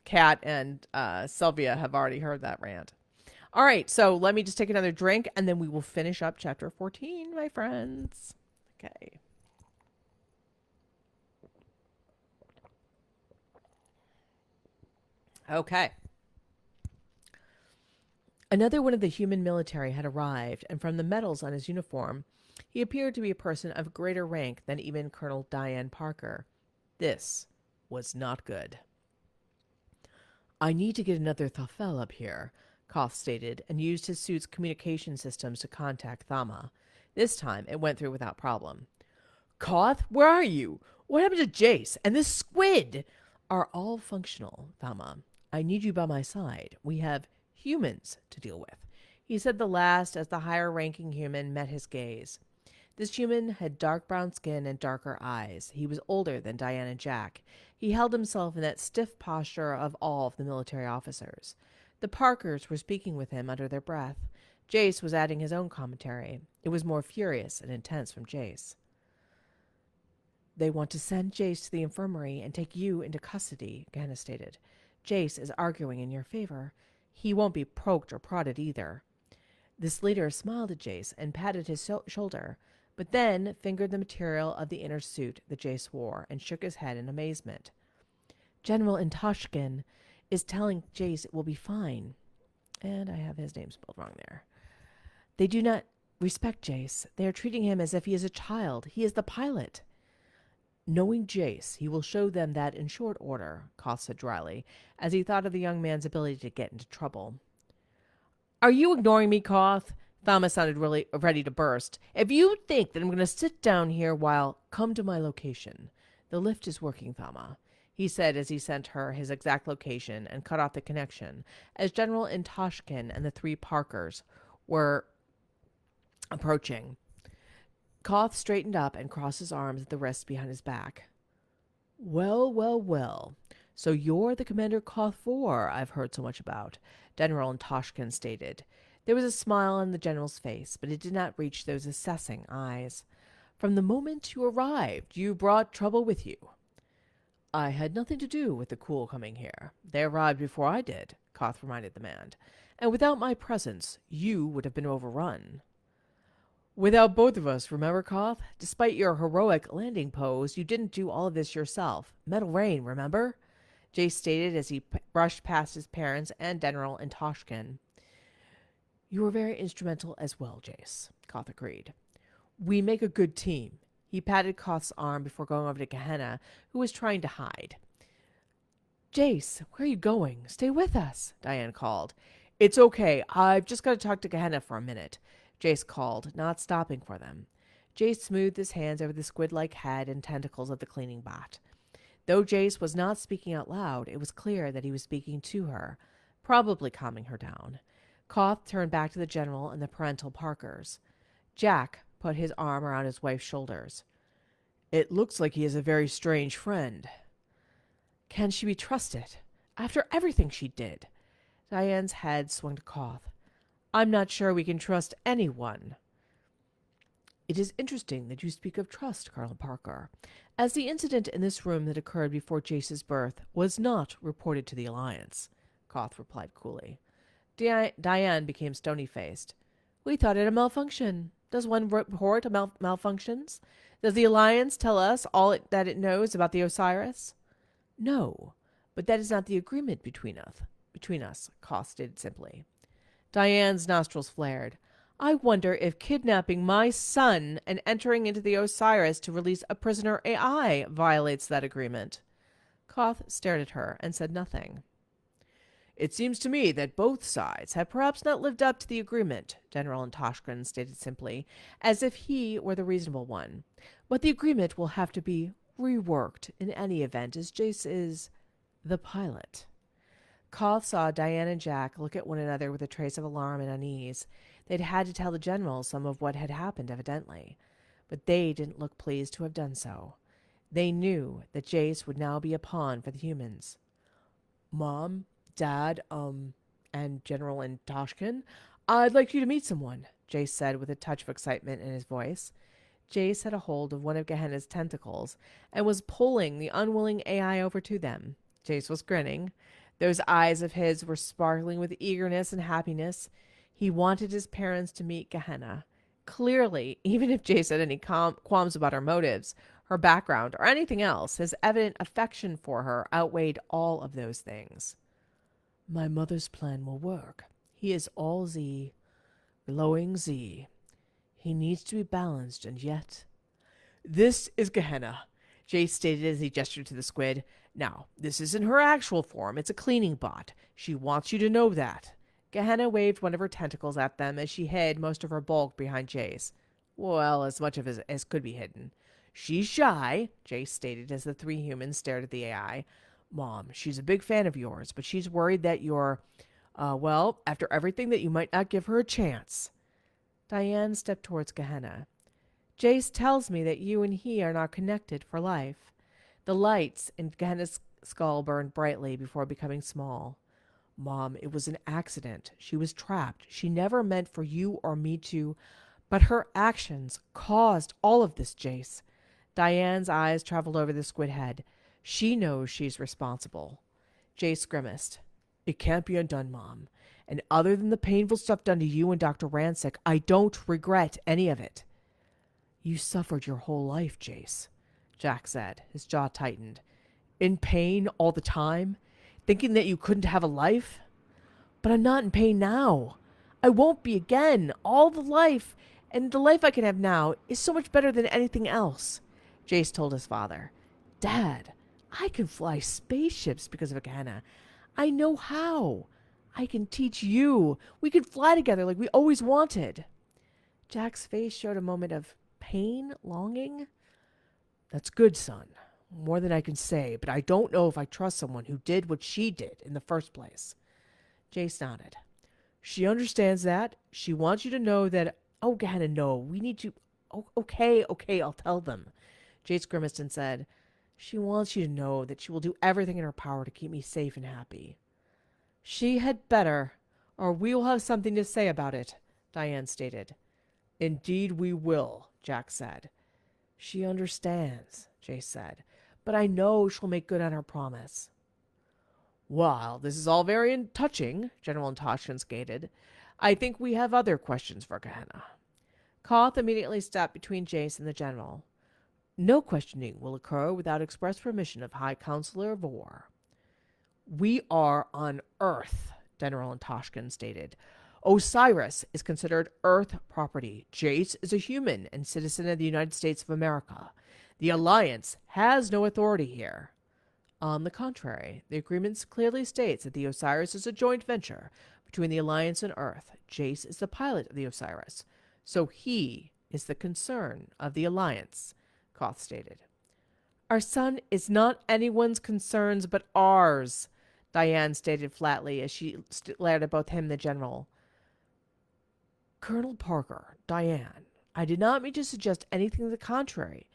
Kat and Sylvia have already heard that rant. All right, so let me just take another drink, and then we will finish up chapter 14, my friends. Okay. Okay. Another one of the human military had arrived, and from the medals on his uniform, he appeared to be a person of greater rank than even Colonel Diane Parker. This was not good. I need to get another Thafel up here, Khoth stated, and used his suit's communication systems to contact Thama. This time, it went through without problem. Khoth, where are you? What happened to Jace and this squid? Are all functional, Thama. I need you by my side. We have humans to deal with, he said the last as the higher-ranking human met his gaze. This human had dark brown skin and darker eyes. He was older than Diane and Jack. He held himself in that stiff posture of all of the military officers. The Parkers were speaking with him under their breath. Jace was adding his own commentary. It was more furious and intense from Jace. They want to send Jace to the infirmary and take you into custody, Gehenna stated. Jace is arguing in your favor. He won't be poked or prodded either. This leader smiled at Jace and patted his shoulder, but then fingered the material of the inner suit that Jace wore and shook his head in amazement. General Intashkin is telling Jace it will be fine. And I have his name spelled wrong there. They do not respect Jace. They are treating him as if he is a child. He is the pilot. Knowing Jace, he will show them that in short order, Khoth said dryly, as he thought of the young man's ability to get into trouble. Are you ignoring me, Koth? Thama sounded really ready to burst. If you think that I'm going to sit down here while... Come to my location. The lift is working, Thama, he said as he sent her his exact location and cut off the connection, as General Intoshkin and the three Parkers were approaching. Koth straightened up and crossed his arms at the wrists behind his back. Well, well, well. So you're the Commander Khoth Voor I've heard so much about, General Intoshkin stated. There was a smile on the general's face, but it did not reach those assessing eyes. From the moment you arrived, you brought trouble with you. I had nothing to do with the Cool coming here. They arrived before I did, Koth reminded the man. And without my presence, you would have been overrun. Without both of us, remember, Koth? Despite your heroic landing pose, you didn't do all of this yourself. Metal Rain, remember? Jace stated as he brushed past his parents and General Intoshkin. You were very instrumental as well, Jace, Koth agreed. We make a good team. He patted Koth's arm before going over to Gehenna, who was trying to hide. Jace, where are you going? Stay with us, Diane called. It's okay. I've just got to talk to Gehenna for a minute, Jace called, not stopping for them. Jace smoothed his hands over the squid-like head and tentacles of the cleaning bot. Though Jace was not speaking out loud, it was clear that he was speaking to her, probably calming her down. Koth turned back to the general and the parental Parkers. Jack put his arm around his wife's shoulders. It looks like he is a very strange friend. Can she be trusted? After everything she did? Diane's head swung to Koth. I'm not sure we can trust anyone. It is interesting that you speak of trust, Colonel Parker, as the incident in this room that occurred before Jace's birth was not reported to the Alliance, Koth replied coolly. Diane became stony-faced. We thought it a malfunction. Does one report malfunctions? Does the Alliance tell us all that it knows about the Osiris? No, but that is not the agreement between us, Koth stated simply. Diane's nostrils flared. I wonder if kidnapping my son and entering into the Osiris to release a prisoner AI violates that agreement. Koth stared at her and said nothing. It seems to me that both sides have perhaps not lived up to the agreement, General Intoshkin stated simply, as if he were the reasonable one. But the agreement will have to be reworked in any event, as Jace is the pilot. Koth saw Diane and Jack look at one another with a trace of alarm and unease. They'd had to tell the general some of what had happened, evidently. But they didn't look pleased to have done so. They knew that Jace would now be a pawn for the humans. Mom, Dad, and General Intoshkin, I'd like you to meet someone, Jace said with a touch of excitement in his voice. Jace had a hold of one of Gehenna's tentacles and was pulling the unwilling AI over to them. Jace was grinning. Those eyes of his were sparkling with eagerness and happiness. He wanted his parents to meet Gehenna. Clearly, even if Jace had any qualms about her motives, her background, or anything else, his evident affection for her outweighed all of those things. My mother's plan will work. He is all Z, glowing Z. He needs to be balanced, and yet... This is Gehenna, Jace stated as he gestured to the squid. Now, this isn't her actual form. It's a cleaning bot. She wants you to know that. Gehenna waved one of her tentacles at them as she hid most of her bulk behind Jace. Well, as much of it as could be hidden. She's shy, Jace stated as the three humans stared at the AI. Mom, she's a big fan of yours, but she's worried that you're, after everything that you might not give her a chance. Diane stepped towards Gehenna. Jace tells me that you and he are not connected for life. The lights in Gehenna's skull burned brightly before becoming small. Mom, it was an accident. She was trapped. She never meant for you or me to... But her actions caused all of this, Jace. Diane's eyes traveled over the squid head. She knows she's responsible. Jace grimaced. It can't be undone, Mom. And other than the painful stuff done to you and Dr. Rancic, I don't regret any of it. You suffered your whole life, Jace, Jack said, his jaw tightened. In pain all the time, thinking that you couldn't have a life? But I'm not in pain now. I won't be again. All the life, and the life I can have now, is so much better than anything else, Jace told his father. Dad, I can fly spaceships because of Gehenna. I know how. I can teach you. We could fly together like we always wanted. Jack's face showed a moment of pain, longing. That's good, son. More than I can say, but I don't know if I trust someone who did what she did in the first place. Jace nodded. She understands that. She wants you to know that. Oh, Gehenna, no. We need to. Oh, okay, I'll tell them. Jace grimaced and said, She wants you to know that she will do everything in her power to keep me safe and happy. She had better, or we will have something to say about it, Diane stated. Indeed we will, Jack said. She understands, Jace said, but I know she'll make good on her promise. Well, this is all very touching, General Toshkin stated. I think we have other questions for Gehenna. Khoth immediately stepped between Jace and the general. No questioning will occur without express permission of High Counselor Vor. We are on Earth, General Toshkin stated. Osiris is considered Earth property. Jace is a human and citizen of the United States of America. The Alliance has no authority here. On the contrary, the agreement clearly states that the Osiris is a joint venture between the Alliance and Earth. Jace is the pilot of the Osiris, so he is the concern of the Alliance, Khoth stated. Our son is not anyone's concerns but ours, Diane stated flatly as she glared at both him and the general. Colonel Parker, Diane, I did not mean to suggest anything to the contrary,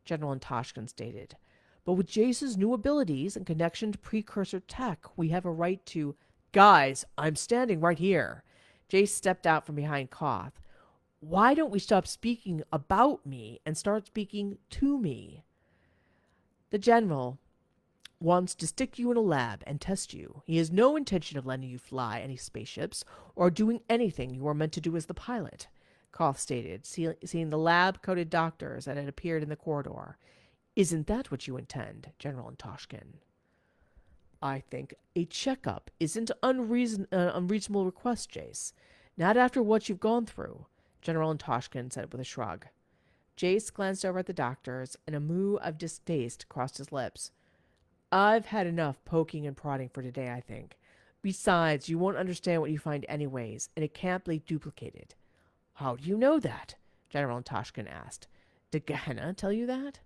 General Toshkin stated. But with Jace's new abilities and connection to Precursor tech, we have a right to... Guys, I'm standing right here. Jace stepped out from behind Khoth. Why don't we stop speaking about me and start speaking to me? The general wants to stick you in a lab and test you. He has no intention of letting you fly any spaceships or doing anything you are meant to do as the pilot, Khoth stated, seeing the lab-coated doctors that had appeared in the corridor. Isn't that what you intend, General Toshkin? I think a checkup isn't an unreasonable request, Jace. Not after what you've gone through, General Toshkin said with a shrug. Jace glanced over at the doctors, and a moue of distaste crossed his lips. I've had enough poking and prodding for today, I think. Besides, you won't understand what you find anyways, and it can't be duplicated. How do you know that? General Toshkin asked. Did Gehenna tell you that?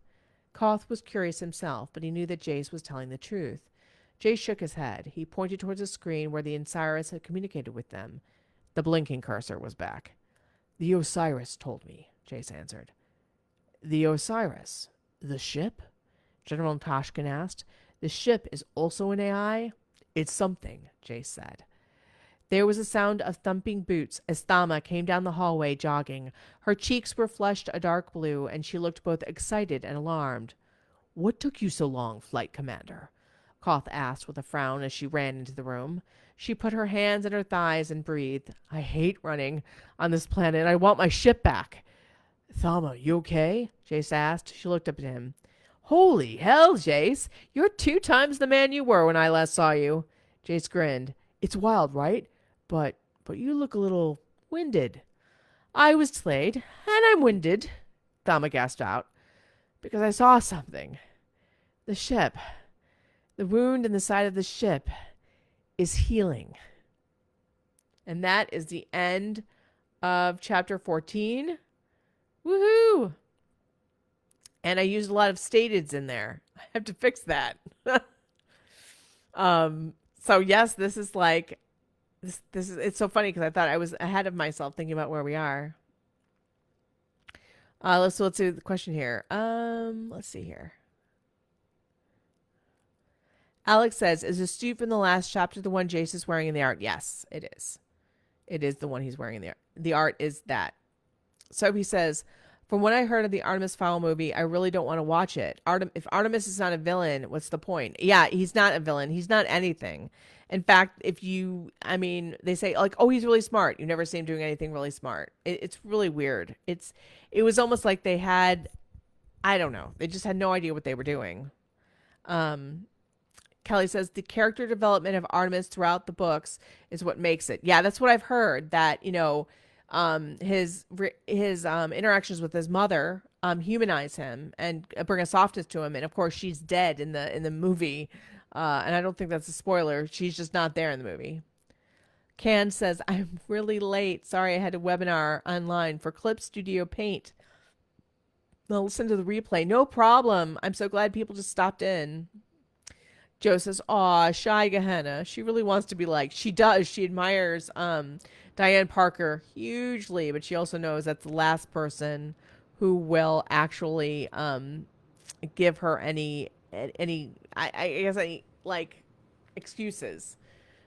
Khoth was curious himself, but he knew that Jace was telling the truth. Jace shook his head. He pointed towards a screen where the Osiris had communicated with them. The blinking cursor was back. The Osiris told me, Jace answered. The Osiris? The ship? General Toshkin asked. The ship is also an AI? It's something, Jace said. There was a sound of thumping boots as Thama came down the hallway jogging. Her cheeks were flushed a dark blue, and she looked both excited and alarmed. What took you so long, Flight Commander? Khoth asked with a frown as she ran into the room. She put her hands in her thighs and breathed. I hate running on this planet. I want my ship back. Thama, you okay? Jace asked. She looked up at him. Holy hell, Jace. You're 2 times the man you were when I last saw you. Jace grinned. It's wild, right? But you look a little winded. I was delayed, and I'm winded, Thama gasped out, because I saw something. The ship. The wound in the side of the ship is healing. And that is the end of chapter 14. Woohoo! And I used a lot of stateds in there. I have to fix that. So yes, this is like, this is, it's so funny because I thought I was ahead of myself thinking about where we are. Let's do the question here. Let's see here. Alex says, is the suit from the last chapter the one Jace is wearing in the art? Yes, it is. It is the one he's wearing in the art. The art is that. Sophie says, from what I heard of the Artemis Fowl movie, I really don't want to watch it. If Artemis is not a villain, what's the point? Yeah, he's not a villain. He's not anything. In fact, they say like, oh, he's really smart. You never see him doing anything really smart. It's really weird. It was almost like they had, I don't know. They just had no idea what they were doing. Kelly says the character development of Artemis throughout the books is what makes it. Yeah, that's what I've heard. That his interactions with his mother humanize him and bring a softness to him. And of course, she's dead in the movie, and I don't think that's a spoiler. She's just not there in the movie. Can says, I'm really late. Sorry, I had a webinar online for Clip Studio Paint. I'll listen to the replay. No problem. I'm so glad people just stopped in. Joe says, aw, shy Gehenna. She really wants to be liked. She does. She admires Diane Parker hugely, but she also knows that's the last person who will actually give her any I guess any like excuses.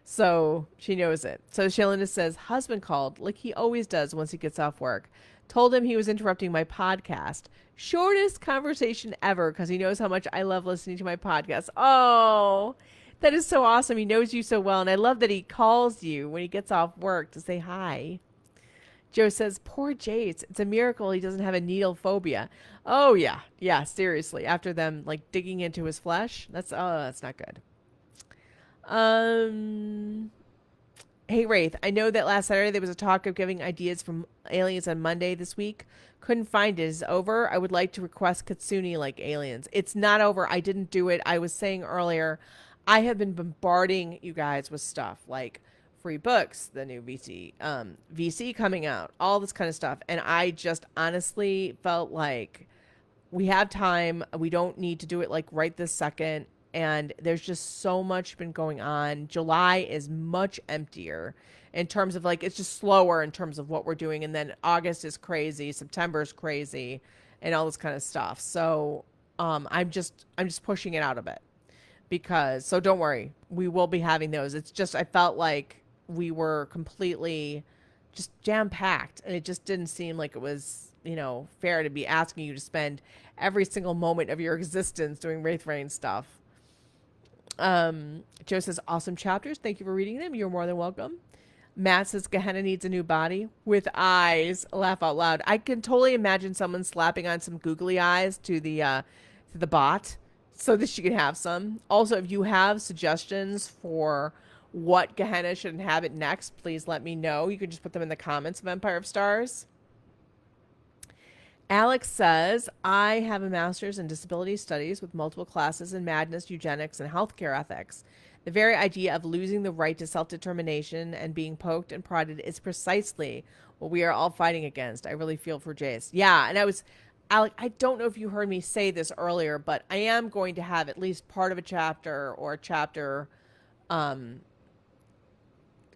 So she knows it. So Shalina says, husband called like he always does once he gets off work. Told him he was interrupting my podcast. Shortest conversation ever because he knows how much I love listening to my podcast. Oh, that is so awesome. He knows you so well. And I love that he calls you when he gets off work to say hi. Joe says, poor Jace. It's a miracle he doesn't have a needle phobia. Oh, yeah. Yeah, seriously. After them, like, digging into his flesh. That's not good. Hey, Raythe, I know that last Saturday there was a talk of giving ideas from aliens on Monday this week. Couldn't find it. Is it over? I would like to request Katsuni like aliens. It's not over. I didn't do it. I was saying earlier, I have been bombarding you guys with stuff like free books, the new VC coming out, all this kind of stuff. And I just honestly felt like we have time. We don't need to do it like right this second. And there's just so much been going on. July is much emptier in terms of like, it's just slower in terms of what we're doing. And then August is crazy. September is crazy and all this kind of stuff. So I'm just pushing it out a bit because, so don't worry, we will be having those. It's just, I felt like we were completely just jam packed and it just didn't seem like it was, fair to be asking you to spend every single moment of your existence doing Wraith Rain stuff. Joe says, awesome chapters. Thank you for reading them. You're more than welcome. Matt says, Gehenna needs a new body with eyes. Laugh out loud. I can totally imagine someone slapping on some googly eyes to the bot so that she can have some. Also, if you have suggestions for what Gehenna should inhabit next, please let me know. You can just put them in the comments of Empire of Stars. Alex says, I have a master's in disability studies with multiple classes in madness, eugenics, and healthcare ethics. The very idea of losing the right to self-determination and being poked and prodded is precisely what we are all fighting against. I really feel for Jace. Yeah, and Alex, I don't know if you heard me say this earlier, but I am going to have at least part of a chapter or a chapter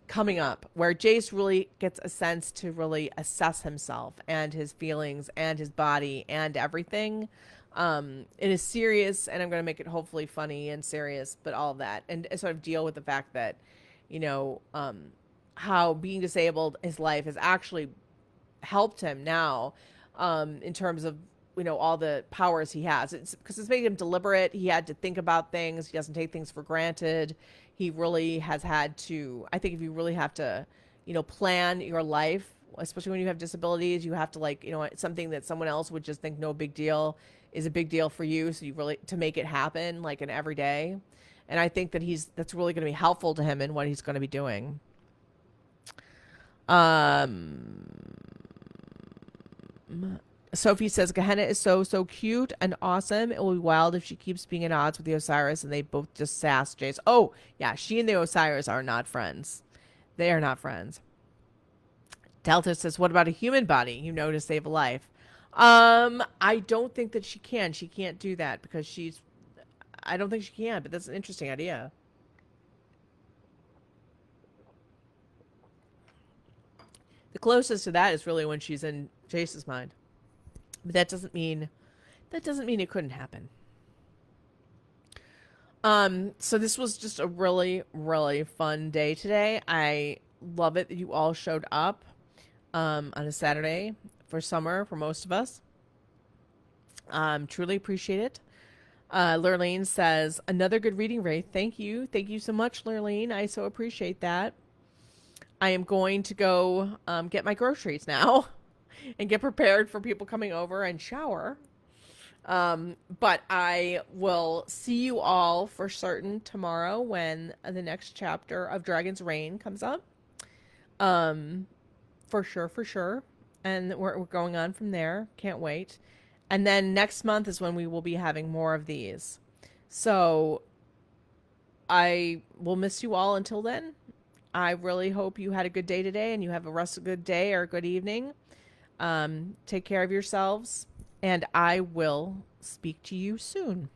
coming up where Jace really gets a sense to really assess himself and his feelings and his body and everything. It is serious, and I'm going to make it hopefully funny and serious, but all of that, and sort of deal with the fact that, how being disabled, his life has actually helped him now, in terms of, all the powers he has. It's because it's made him deliberate. He had to think about things. He doesn't take things for granted. He really has had to, I think if you really have to, plan your life, especially when you have disabilities, you have to like, something that someone else would just think no big deal is a big deal for you. So you really, to make it happen like an everyday. And I think that that's really going to be helpful to him in what he's going to be doing. Sophie says, Gehenna is so cute and awesome. It will be wild if she keeps being at odds with the Osiris and they both just sass Jace. Oh, yeah, she and the Osiris are not friends. They are not friends. Delta says, what about a human body, to save a life? I don't think that she can. She can't do that because I don't think she can, but that's an interesting idea. The closest to that is really when she's in Jace's mind. But that doesn't mean it couldn't happen. So this was just a really, really fun day today. I love it that you all showed up on a Saturday for summer for most of us. Truly appreciate it. Lurleen says, another good reading, Ray. Thank you. Thank you so much, Lurleen. I so appreciate that. I am going to go get my groceries now. And get prepared for people coming over and shower. But I will see you all for certain tomorrow when the next chapter of Dragon's Reign comes up. For sure. And we're going on from there. Can't wait. And then next month is when we will be having more of these. So I will miss you all until then. I really hope you had a good day today and you have a rest of a good day or a good evening. Take care of yourselves, and I will speak to you soon.